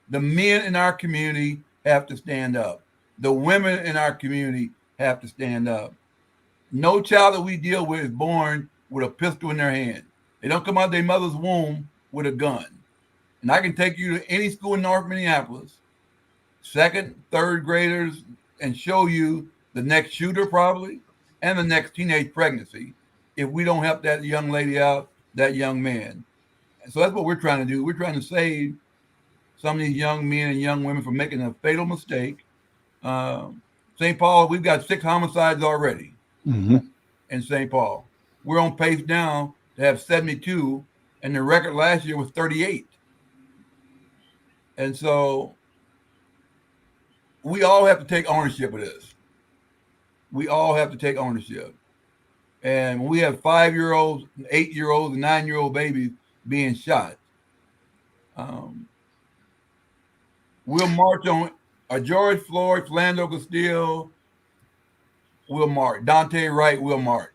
The men in our community have to stand up. The women in our community have to stand up. No child that we deal with is born with a pistol in their hand. They don't come out of their mother's womb with a gun. And I can take you to any school in North Minneapolis, second, third graders, and show you the next shooter probably, and the next teenage pregnancy if we don't help that young lady out, that young man. And so that's what we're trying to do. We're trying to save some of these young men and young women from making a fatal mistake. St. Paul, we've got 6 homicides already in St. Paul. We're on pace now to have 72 and the record last year was 38. And so we all have to take ownership of this. We all have to take ownership. And when we have 5-year-olds, 8-year-olds, and 9-year-old babies being shot, we'll march on George Floyd, Philando Castile, will march. Dante Wright will march.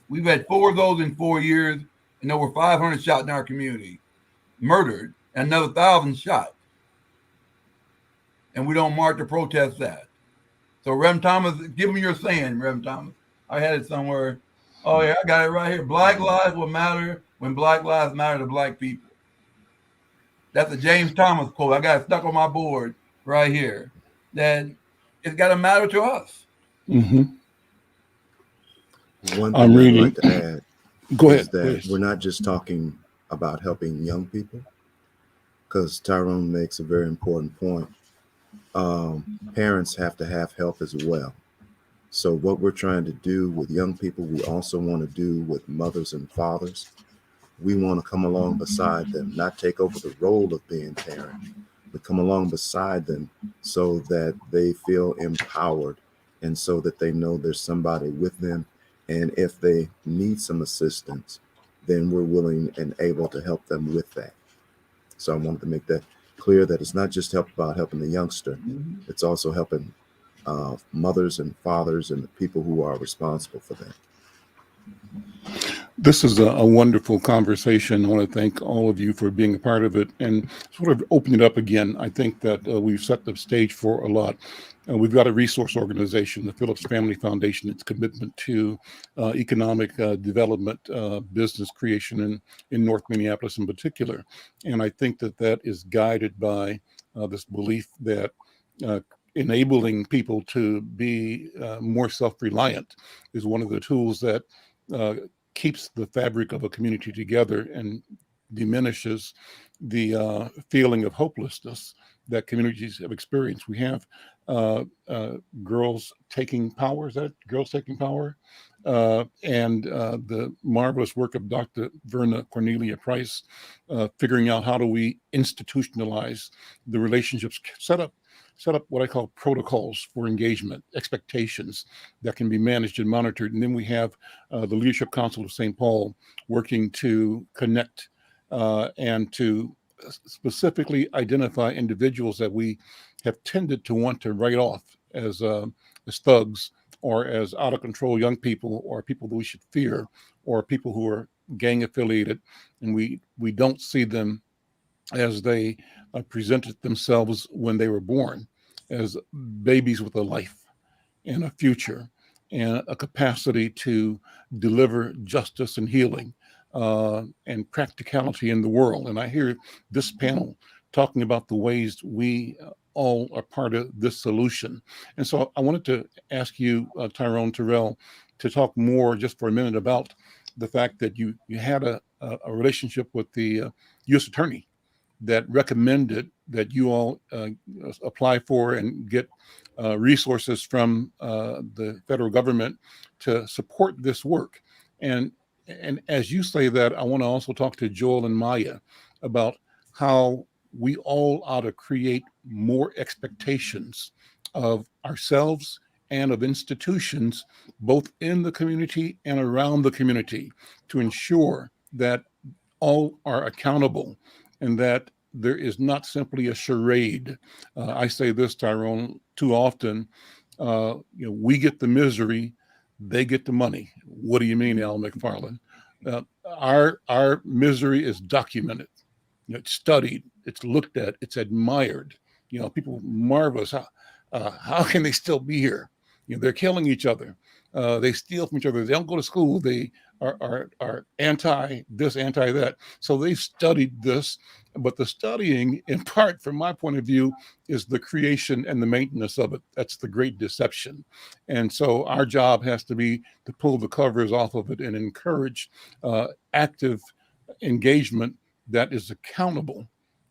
We've had 4 of those in 4 years, and over 500 shot in our community, murdered, and another 1,000 shot. And we don't march to protest that. So, Reverend Thomas, give me your saying, Reverend Thomas. I had it somewhere. Oh, yeah, I got it right here. Black lives will matter when Black lives matter to Black people. That's a James Thomas quote. I got it stuck on my board right here. That it's got to matter to us. Mm-hmm. One I'm thing I'd reading. like to add Go is ahead, that please. we're not just talking about helping young people, because Tyrone makes a very important point. Parents have to have help as well. So what we're trying to do with young people, we also want to do with mothers and fathers. We want to come along beside them, not take over the role of being parent, but come along beside them so that they feel empowered and so that they know there's somebody with them. And if they need some assistance, then we're willing and able to help them with that. So I wanted to make that clear, that it's not just about helping the youngster, it's also helping mothers and fathers and the people who are responsible for that. This is a wonderful conversation. I want to thank all of you for being a part of it and sort of open it up again. I think that we've set the stage for a lot. We've got a resource organization, the Phillips Family Foundation, its commitment to economic development, business creation in North Minneapolis in particular. And I think that that is guided by this belief that enabling people to be more self-reliant is one of the tools that keeps the fabric of a community together and diminishes the feeling of hopelessness that communities have experienced. We have girls taking power. Is that Girls Taking Power? And the marvelous work of Dr. Vernon Price, figuring out how do we institutionalize the relationships, set up what I call protocols for engagement, expectations that can be managed and monitored. And then we have the Leadership Council of St. Paul working to connect and to specifically identify individuals that we have tended to want to write off as thugs or as out of control young people or people that we should fear or people who are gang affiliated, and we don't see them as they presented themselves when they were born, as babies with a life and a future and a capacity to deliver justice and healing and practicality in the world. And I hear this panel talking about the ways we all are part of this solution. And so I wanted to ask you, Tyrone Terrell, to talk more just for a minute about the fact that you had a relationship with the U.S. Attorney that recommended that you all apply for and get resources from the federal government to support this work. And as you say that, I want to also talk to Joel and Maya about how we all ought to create more expectations of ourselves and of institutions, both in the community and around the community, to ensure that all are accountable and that there is not simply a charade. I say this, Tyrone, too often, we get the misery, they get the money. What do you mean, Al McFarlane? Our misery is documented, it's studied, it's looked at, it's admired. People marvel us. How can they still be here? They're killing each other. They steal from each other. They don't go to school. They are anti this, anti that. So they've studied this, but the studying, in part, from my point of view, is the creation and the maintenance of it. That's the great deception. And so our job has to be to pull the covers off of it and encourage active engagement that is accountable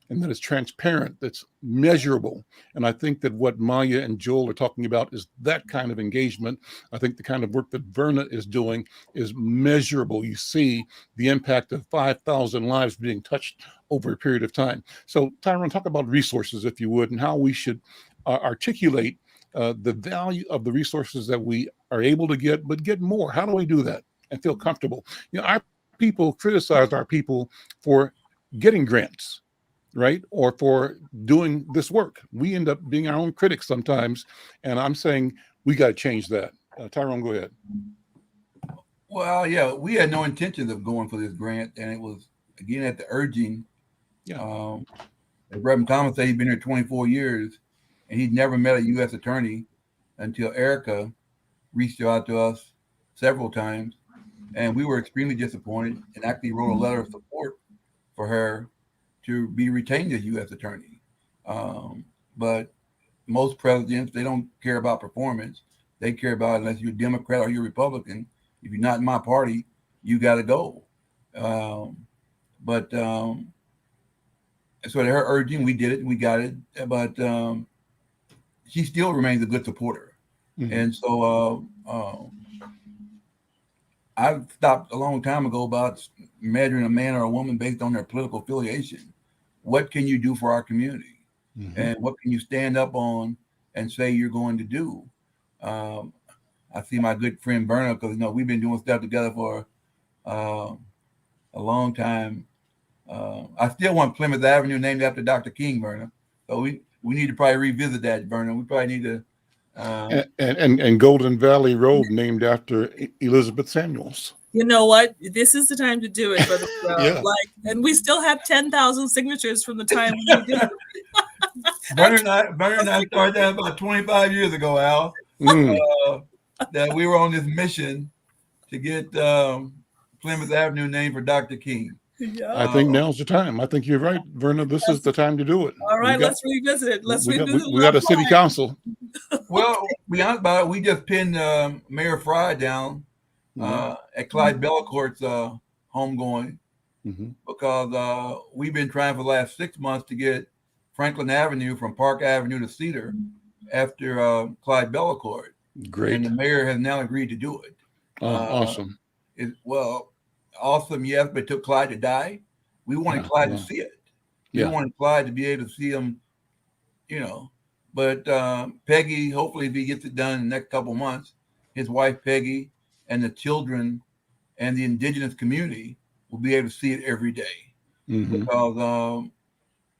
and that it's transparent, that's measurable. And I think that what Maya and Joel are talking about is that kind of engagement. I think the kind of work that Verna is doing is measurable. You see the impact of 5,000 lives being touched over a period of time. So Tyrone, talk about resources, if you would, and how we should articulate the value of the resources that we are able to get, but get more. How do we do that and feel comfortable? Our people criticize our people for getting grants, right? Or for doing this work. We end up being our own critics sometimes. And I'm saying we got to change that. Tyrone, go ahead. Well, yeah, we had no intentions of going for this grant. And it was, again, at the urging. Reverend Thomas said he'd been here 24 years and he'd never met a U.S. attorney until Erica reached out to us several times. And we were extremely disappointed and actually wrote a letter of support for her to be retained as U.S. attorney. But most presidents, they don't care about performance. They care about, unless you're a Democrat or you're a Republican, if you're not in my party, you got to go. So at her urging, we did it, we got it. But she still remains a good supporter. Mm-hmm. And so I stopped a long time ago about measuring a man or a woman based on their political affiliation. What can you do for our community? Mm-hmm. And what can you stand up on and say you're going to do? I see my good friend Vernon, because we've been doing stuff together for a long time. I still want Plymouth Avenue named after Dr. King, Vernon. So we need to probably revisit that, Vernon. We probably need to. And Golden Valley Road named after Elizabeth Samuels. You know what? This is the time to do it, Brother. Yeah. And we still have 10,000 signatures from the time we did it. Vernon and I started that about 25 years ago, Al. That we were on this mission to get Plymouth Avenue named for Dr. King. Yeah. I think now's the time. I think you're right, Verna. This is the time to do it. All right, let's revisit it. We got a city council. Well, to be honest about it, we just pinned Mayor Fry down at Clyde Bellacourt's homegoing because we've been trying for the last 6 months to get Franklin Avenue from Park Avenue to Cedar after Clyde Bellacourt. Great. And the mayor has now agreed to do it. Awesome. Awesome, yes, but it took Clyde to die. We wanted Clyde to see it. We wanted Clyde to be able to see him, But Peggy, hopefully, if he gets it done in the next couple of months, his wife Peggy and the children and the indigenous community will be able to see it every day. Mm-hmm. Because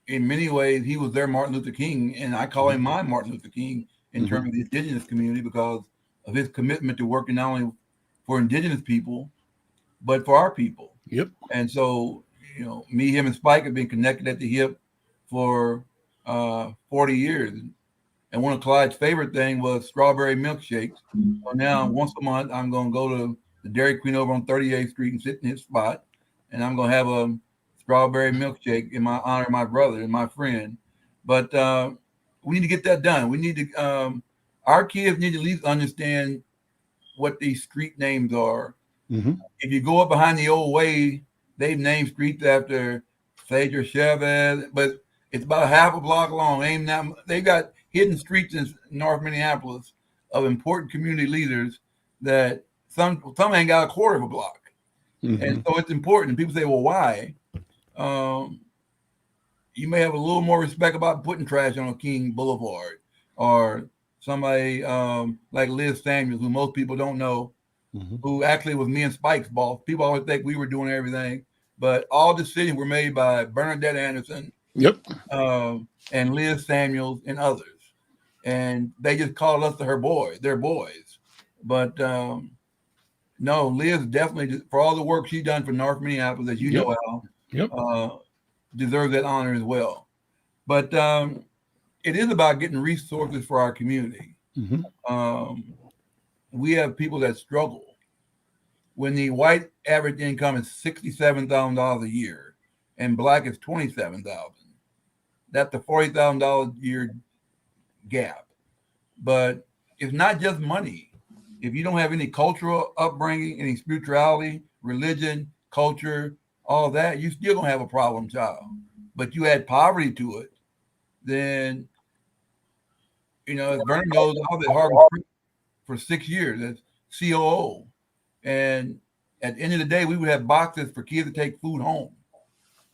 in many ways, he was their Martin Luther King, and I call him my Martin Luther King in terms of the indigenous community because of his commitment to working not only for indigenous people, but for our people. Yep. And so, me, him, and Spike have been connected at the hip for 40 years. And one of Clyde's favorite thing was strawberry milkshakes. So now, once a month, I'm going to go to the Dairy Queen over on 38th Street and sit in his spot. And I'm going to have a strawberry milkshake in my honor of my brother and my friend. But we need to get that done. We need to, our kids need to at least understand what these street names are. Mm-hmm. If you go up behind the old way, they've named streets after Cedar Chavez, but it's about half a block long. They've got hidden streets in North Minneapolis of important community leaders that some ain't got a quarter of a block. Mm-hmm. And so it's important. People say, well, why? You may have a little more respect about putting trash on a King Boulevard or somebody like Liz Samuels, who most people don't know, who actually was me and Spike's boss. People always think we were doing everything, but all decisions were made by Bernadette Anderson, and Liz Samuels and others. And they just called us their boys. But no, Liz definitely, for all the work she's done for North Minneapolis, as you know, Al, deserves that honor as well. But it is about getting resources for our community. We have people that struggle. When the white average income is $67,000 a year and black is $27,000, that's a $40,000 a year gap. But it's not just money. If you don't have any cultural upbringing, any spirituality, religion, culture, all that, you still gonna have a problem child. but you add poverty to it, then, as Vernon knows, I was at Harvard for 6 years as COO. And at the end of the day, we would have boxes for kids to take food home.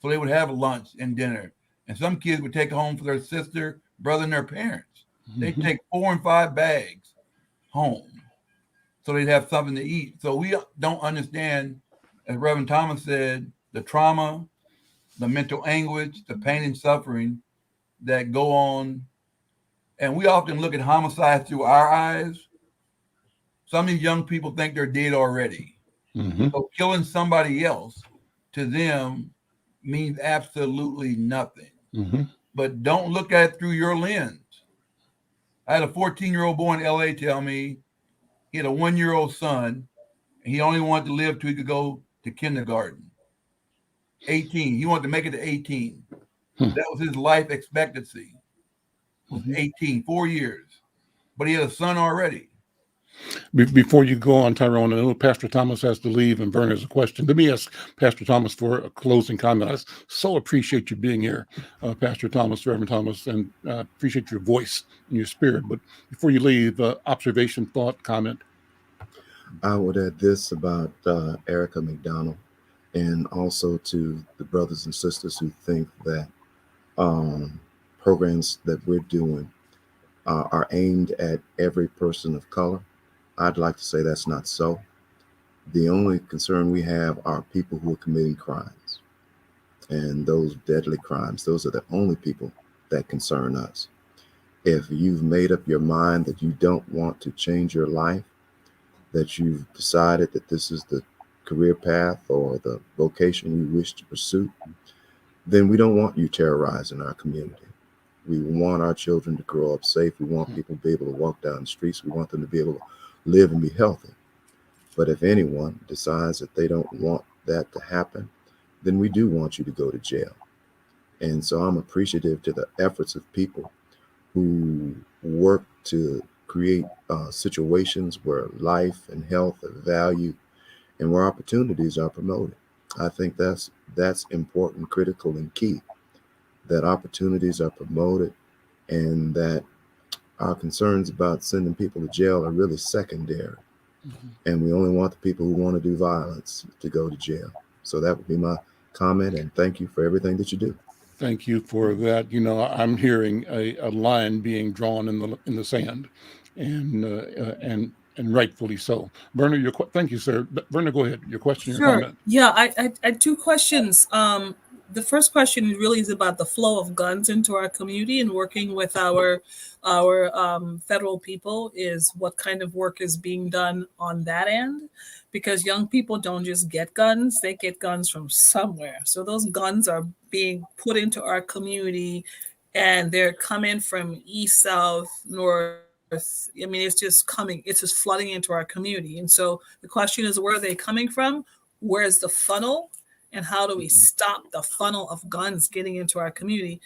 So they would have lunch and dinner. And some kids would take it home for their sister, brother, and their parents. They'd take 4 and 5 bags home so they'd have something to eat. So we don't understand, as Reverend Thomas said, the trauma, the mental anguish, the pain and suffering that go on. And we often look at homicides through our eyes. Some of these young people think they're dead already. So killing somebody else to them means absolutely nothing. But don't look at it through your lens. I had a 14-year-old boy in LA tell me he had a 1-year-old son and he only wanted to live till he could go to kindergarten. 18. He wanted to make it to 18. That was his life expectancy. Was 18, 4 years. But he had a son already. Before you go on, Tyrone, I know Pastor Thomas has to leave and Vernon has a question. Let me ask Pastor Thomas for a closing comment. I so appreciate you being here, Pastor Thomas, Reverend Thomas, and appreciate your voice and your spirit. But before you leave, observation, thought, comment. I would add this about Erica McDonald, and also to the brothers and sisters who think that programs that we're doing are aimed at every person of color. I'd like to say that's not so. The only concern we have are people who are committing crimes, and those deadly crimes. Those are the only people that concern us. If you've made up your mind that you don't want to change your life, that you've decided that this is the career path or the vocation you wish to pursue, then we don't want you terrorizing our community. We want our children to grow up safe. We want people to be able to walk down the streets. We want them to be able to live and be healthy. But if anyone decides that they don't want that to happen, then we do want you to go to jail. And so I'm appreciative to the efforts of people who work to create situations where life and health are valued and where opportunities are promoted. I think that's important, critical, and key, that opportunities are promoted and that our concerns about sending people to jail are really secondary. And we only want the people who want to do violence to go to jail. So that would be my comment, and thank you for everything that you do. Thank you for that. I'm hearing a line being drawn in the sand, and rightfully so. Vernon, thank you, sir. Vernon, go ahead. Your question, your comment. Yeah, I had 2 questions. The first question really is about the flow of guns into our community, and working with our federal people is what kind of work is being done on that end, because young people don't just get guns, they get guns from somewhere. So those guns are being put into our community and they're coming from east, south, north. I mean, it's just flooding into our community. And so the question is, where are they coming from? Where's the funnel? And how do we stop the funnel of guns getting into our community?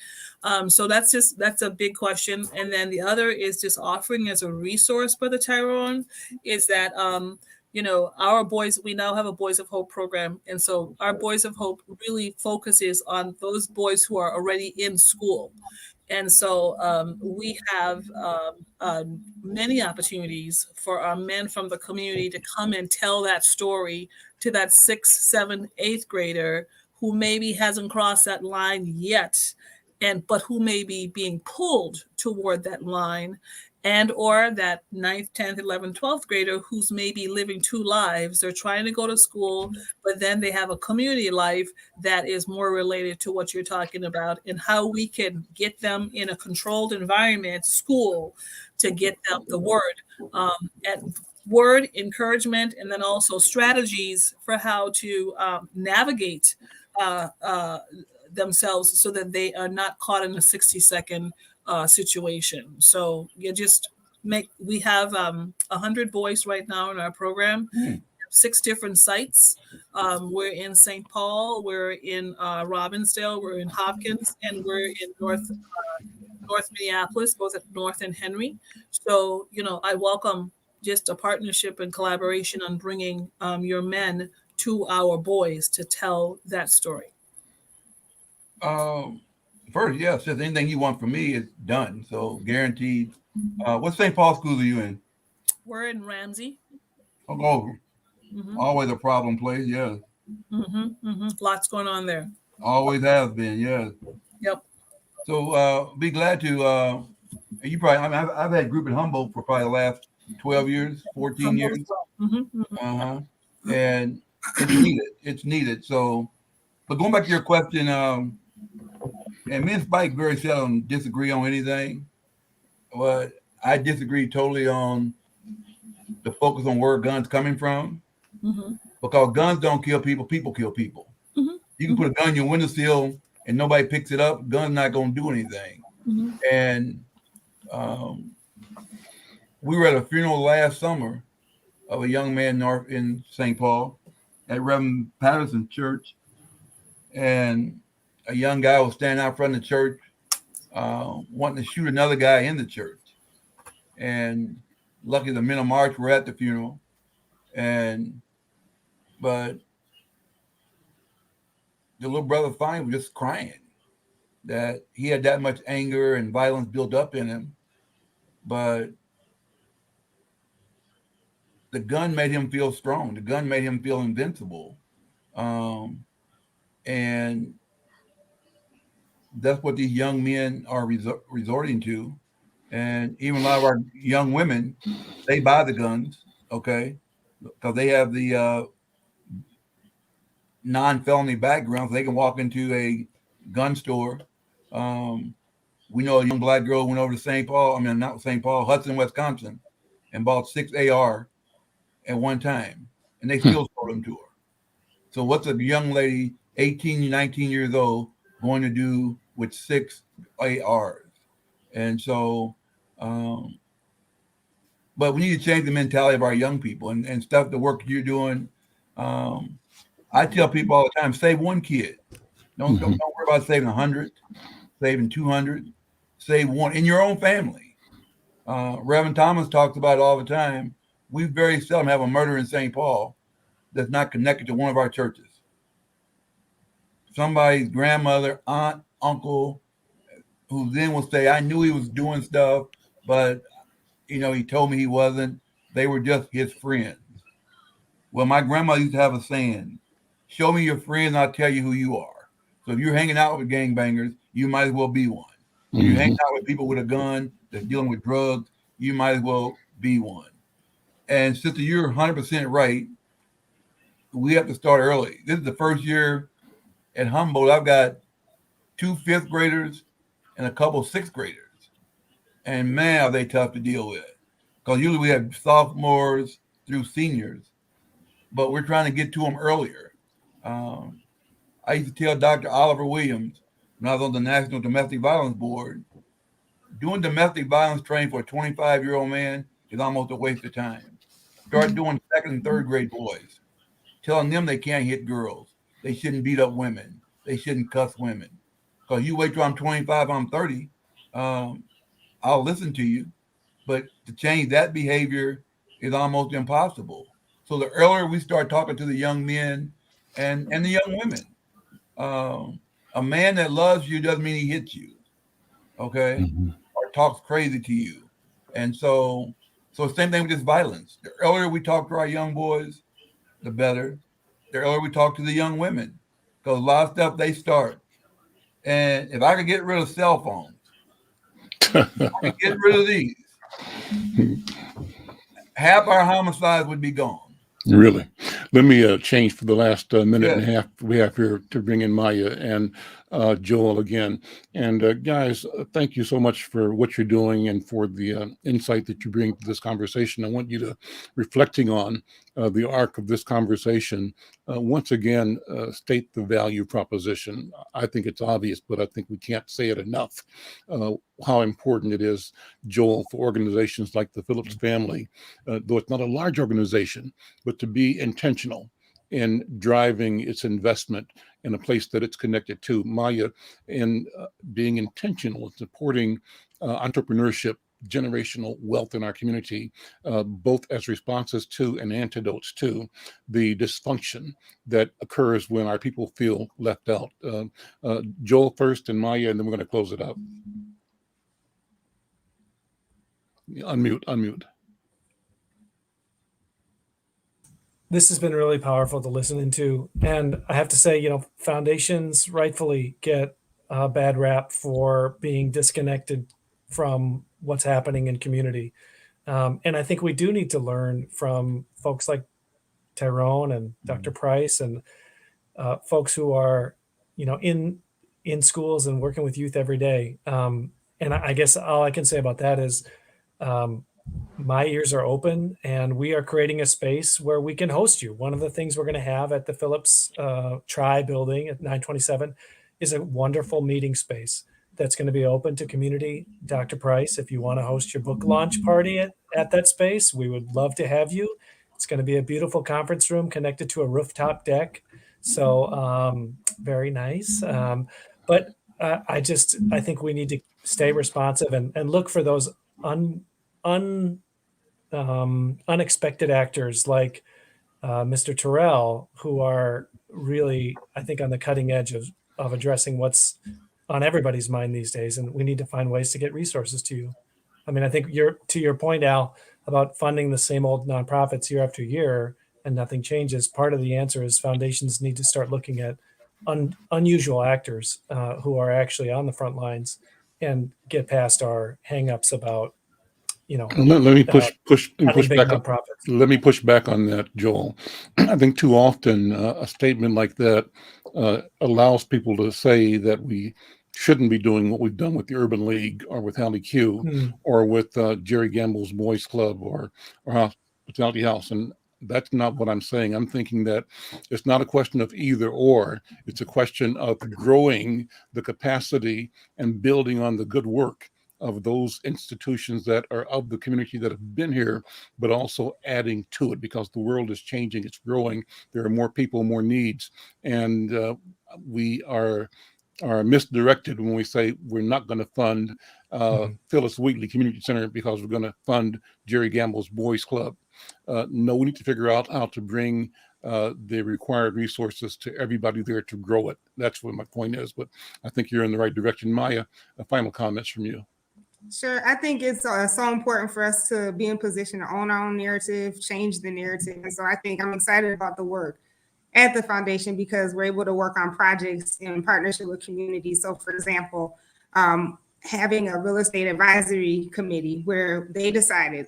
So that's a big question. And then the other is just offering as a resource, Brother Tyrone, is that, our boys, we now have a Boys of Hope program. And so our Boys of Hope really focuses on those boys who are already in school. And so we have many opportunities for our men from the community to come and tell that story to that 6th, 7th, 8th grader who maybe hasn't crossed that line yet, but who may be being pulled toward that line, and or that 9th, 10th, 11th, 12th grader who's maybe living 2 lives. They're trying to go to school, but then they have a community life that is more related to what you're talking about, and how we can get them in a controlled environment, school, to get them the word encouragement, and then also strategies for how to navigate themselves so that they are not caught in a 60-second situation. So we have 100 boys right now in our program, 6 different sites. We're in St. Paul, we're in Robbinsdale, we're in Hopkins, and we're in North Minneapolis, both at North and Henry. So, I welcome just a partnership and collaboration on bringing your men to our boys to tell that story. First, yes, just anything you want from me is done. So guaranteed. What St. Paul schools are you in? We're in Ramsey. Oh, Hmm. always a problem place. Yeah, Lots going on there. always has been. Yeah. Yep. So be glad to. You probably. I mean, I've had group in Humboldt for probably the last 12 years, 14 Humboldt years. as well. Hmm. Uh-huh. And it's needed. It's needed. So, but going back to your question, and me and Spike very seldom disagree on anything, but I disagree totally on the focus on where guns coming from, Hmm. because guns don't kill people, people kill people. Hmm. You can put a gun in your windowsill and nobody picks it up, gun's not going to do anything. Hmm. And um, we were at a funeral last summer of a young man north in St. Paul at Reverend Patterson's church, and a young guy was standing out front of the church wanting to shoot another guy in the church. And luckily the men of March were at the funeral, and but the little brother finally was just crying that he had that much anger and violence built up in him, but the gun made him feel strong. The gun made him feel invincible. Um, and that's what these young men are resorting to. And even a lot of our young women, they buy the guns, okay, because they have the non-felony background. So they can walk into a gun store. Um, we know a young black girl went over to St. Paul, I mean, not St. Paul, Hudson, Wisconsin, and bought 6 AR at one time, and they still sold them to her. So what's a young lady, 18, 19 years old, going to do with 6 ARs? And so, but we need to change the mentality of our young people and stuff, the work you're doing. I tell people all the time, save one kid. Don't worry about saving 100, saving 200, save one in your own family. Reverend Thomas talks about it all the time. We very seldom have a murder in St. Paul that's not connected to one of our churches. Somebody's grandmother, aunt, uncle, who then will say, I knew he was doing stuff, but he told me he wasn't. They were just his friends. Well, my grandma used to have a saying, show me your friends, I'll tell you who you are. So if you're hanging out with gangbangers, you might as well be one. If you're hanging out with people with a gun that's dealing with drugs, you might as well be one. And sister, you're 100% right. We have to start early. This is the first year at Humboldt. I've got 2 5th graders and a couple 6th graders. And man, are they tough to deal with. Because usually we have sophomores through seniors, but we're trying to get to them earlier. I used to tell Dr. Oliver Williams when I was on the National Domestic Violence Board, doing domestic violence training for a 25-year-old man is almost a waste of time. Start doing 2nd and 3rd grade boys, telling them they can't hit girls. They shouldn't beat up women. They shouldn't cuss women. Because you wait till I'm 25, I'm 30, I'll listen to you. But to change that behavior is almost impossible. So the earlier we start talking to the young men and the young women, a man that loves you doesn't mean he hits you, okay, or talks crazy to you. And so same thing with this violence. The earlier we talk to our young boys, the better. The earlier we talk to the young women, because a lot of stuff they start. And if I could get rid of cell phones, I could get rid of these, half our homicides would be gone. Really. Let me change for the last minute and a Yeah. half we have here to bring in Maya and Joel again. And guys, thank you so much for what you're doing and for the insight that you bring to this conversation. I want you to, reflecting on the arc of this conversation, once again, state the value proposition. I think it's obvious, but I think we can't say it enough, how important it is, Joel, for organizations like the Phillips family, though it's not a large organization, but to be intentional in driving its investment in a place that it's connected to. Maya, in being intentional in supporting entrepreneurship generational wealth in our community, both as responses to and antidotes to the dysfunction that occurs when our people feel left out. Joel first and Maya, and then we're going to close it out. Unmute. This has been really powerful to listen into. And I have to say, you know, foundations rightfully get a bad rap for being disconnected from what's happening in community. And I think we do need to learn from folks like Tyrone and Dr. Price and folks who are, you know, in schools and working with youth every day. And I guess all I can say about that is my ears are open, and we are creating a space where we can host you. One of the things we're going to have at the Phillips Tri building at 927 is a wonderful meeting space that's going to be open to community. Dr. Price, if you want to host your book launch party at that space, we would love to have you. It's going to be a beautiful conference room connected to a rooftop deck. So very nice. But I think we need to stay responsive and look for those unexpected actors like Mr. Terrell, who are really, I think, on the cutting edge of addressing what's on everybody's mind these days. And we need to find ways to get resources to you. I mean, I think to your point, Al, about funding the same old nonprofits year after year and nothing changes. Part of the answer is foundations need to start looking at unusual actors who are actually on the front lines and get past our hangups about, you know. Let me push back. Nonprofits. Let me push back on that, Joel. I think too often a statement like that allows people to say that we shouldn't be doing what we've done with the Urban League or with Hallie Q or with Jerry Gamble's Boys Club or Hospitality House. And that's not what I'm saying. I'm thinking that it's not a question of either or. It's a question of growing the capacity and building on the good work of those institutions that are of the community that have been here, but also adding to it because the world is changing, it's growing, there are more people, more needs, and we are misdirected when we say we're not going to fund Phyllis Wheatley Community Center because we're going to fund Jerry Gamble's Boys Club. No, we need to figure out how to bring the required resources to everybody there to grow it. That's what my point is, but I think you're in the right direction. Maya, final comments from you. Sure. I think it's so important for us to be in position to own our own narrative, change the narrative. And so I think I'm excited about the work at the foundation because we're able to work on projects in partnership with communities. So, for example, having a real estate advisory committee where they decided,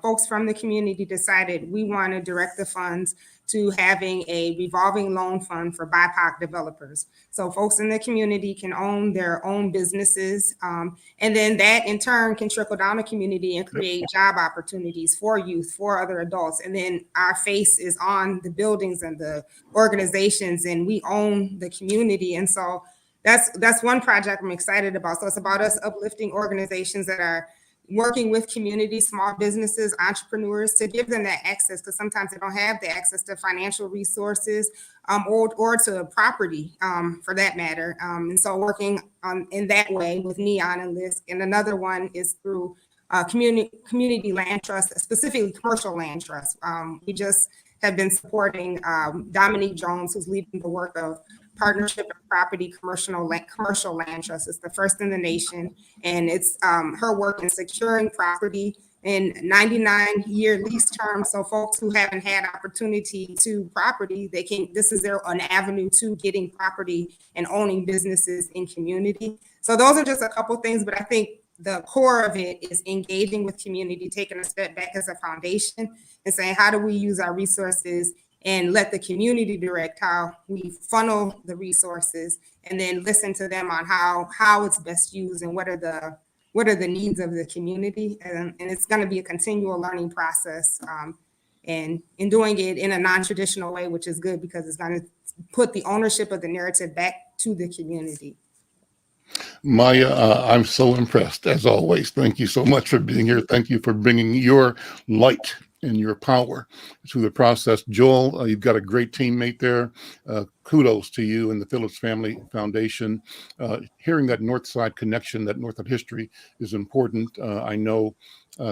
folks from the community decided we want to direct the funds to having a revolving loan fund for BIPOC developers. So folks in the community can own their own businesses. And then that in turn can trickle down the community and create job opportunities for youth, for other adults. And then our face is on the buildings and the organizations and we own the community. And so that's one project I'm excited about. So it's about us uplifting organizations that are working with community, small businesses, entrepreneurs to give them that access because sometimes they don't have the access to financial resources or to property for that matter. And so working in that way with Neon and LISC. And another one is through community land trust, specifically commercial land trust. We just have been supporting Dominique Jones, who's leading the work of Partnership and Property Commercial Land Trust. It's the first in the nation, and it's her work in securing property in 99-year lease terms. So folks who haven't had opportunity to property, this is an avenue to getting property and owning businesses in community. So those are just a couple things, but I think the core of it is engaging with community, taking a step back as a foundation and saying, how do we use our resources and let the community direct how we funnel the resources and then listen to them on how it's best used and what are the needs of the community. And it's going to be a continual learning process and in doing it in a non-traditional way, which is good because it's going to put the ownership of the narrative back to the community. Maya, I'm so impressed as always. Thank you so much for being here. Thank you for bringing your light in your power through the process. Joel, you've got a great teammate there. Kudos to you and the Phillips Family Foundation. Hearing that North Side connection, that North Side history is important. I know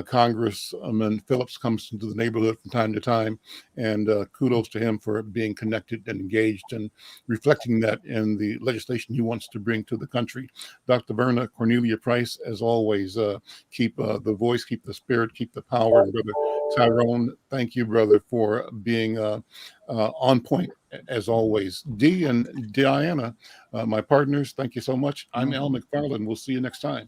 Congressman Phillips comes into the neighborhood from time to time, and kudos to him for being connected and engaged and reflecting that in the legislation he wants to bring to the country. Dr. Verna Cornelia Price, as always, keep the voice, keep the spirit, keep the power. And Brother Tyrone, thank you, brother, for being on point as always. Dee and Diana, my partners, thank you so much. I'm Al McFarlane. We'll see you next time.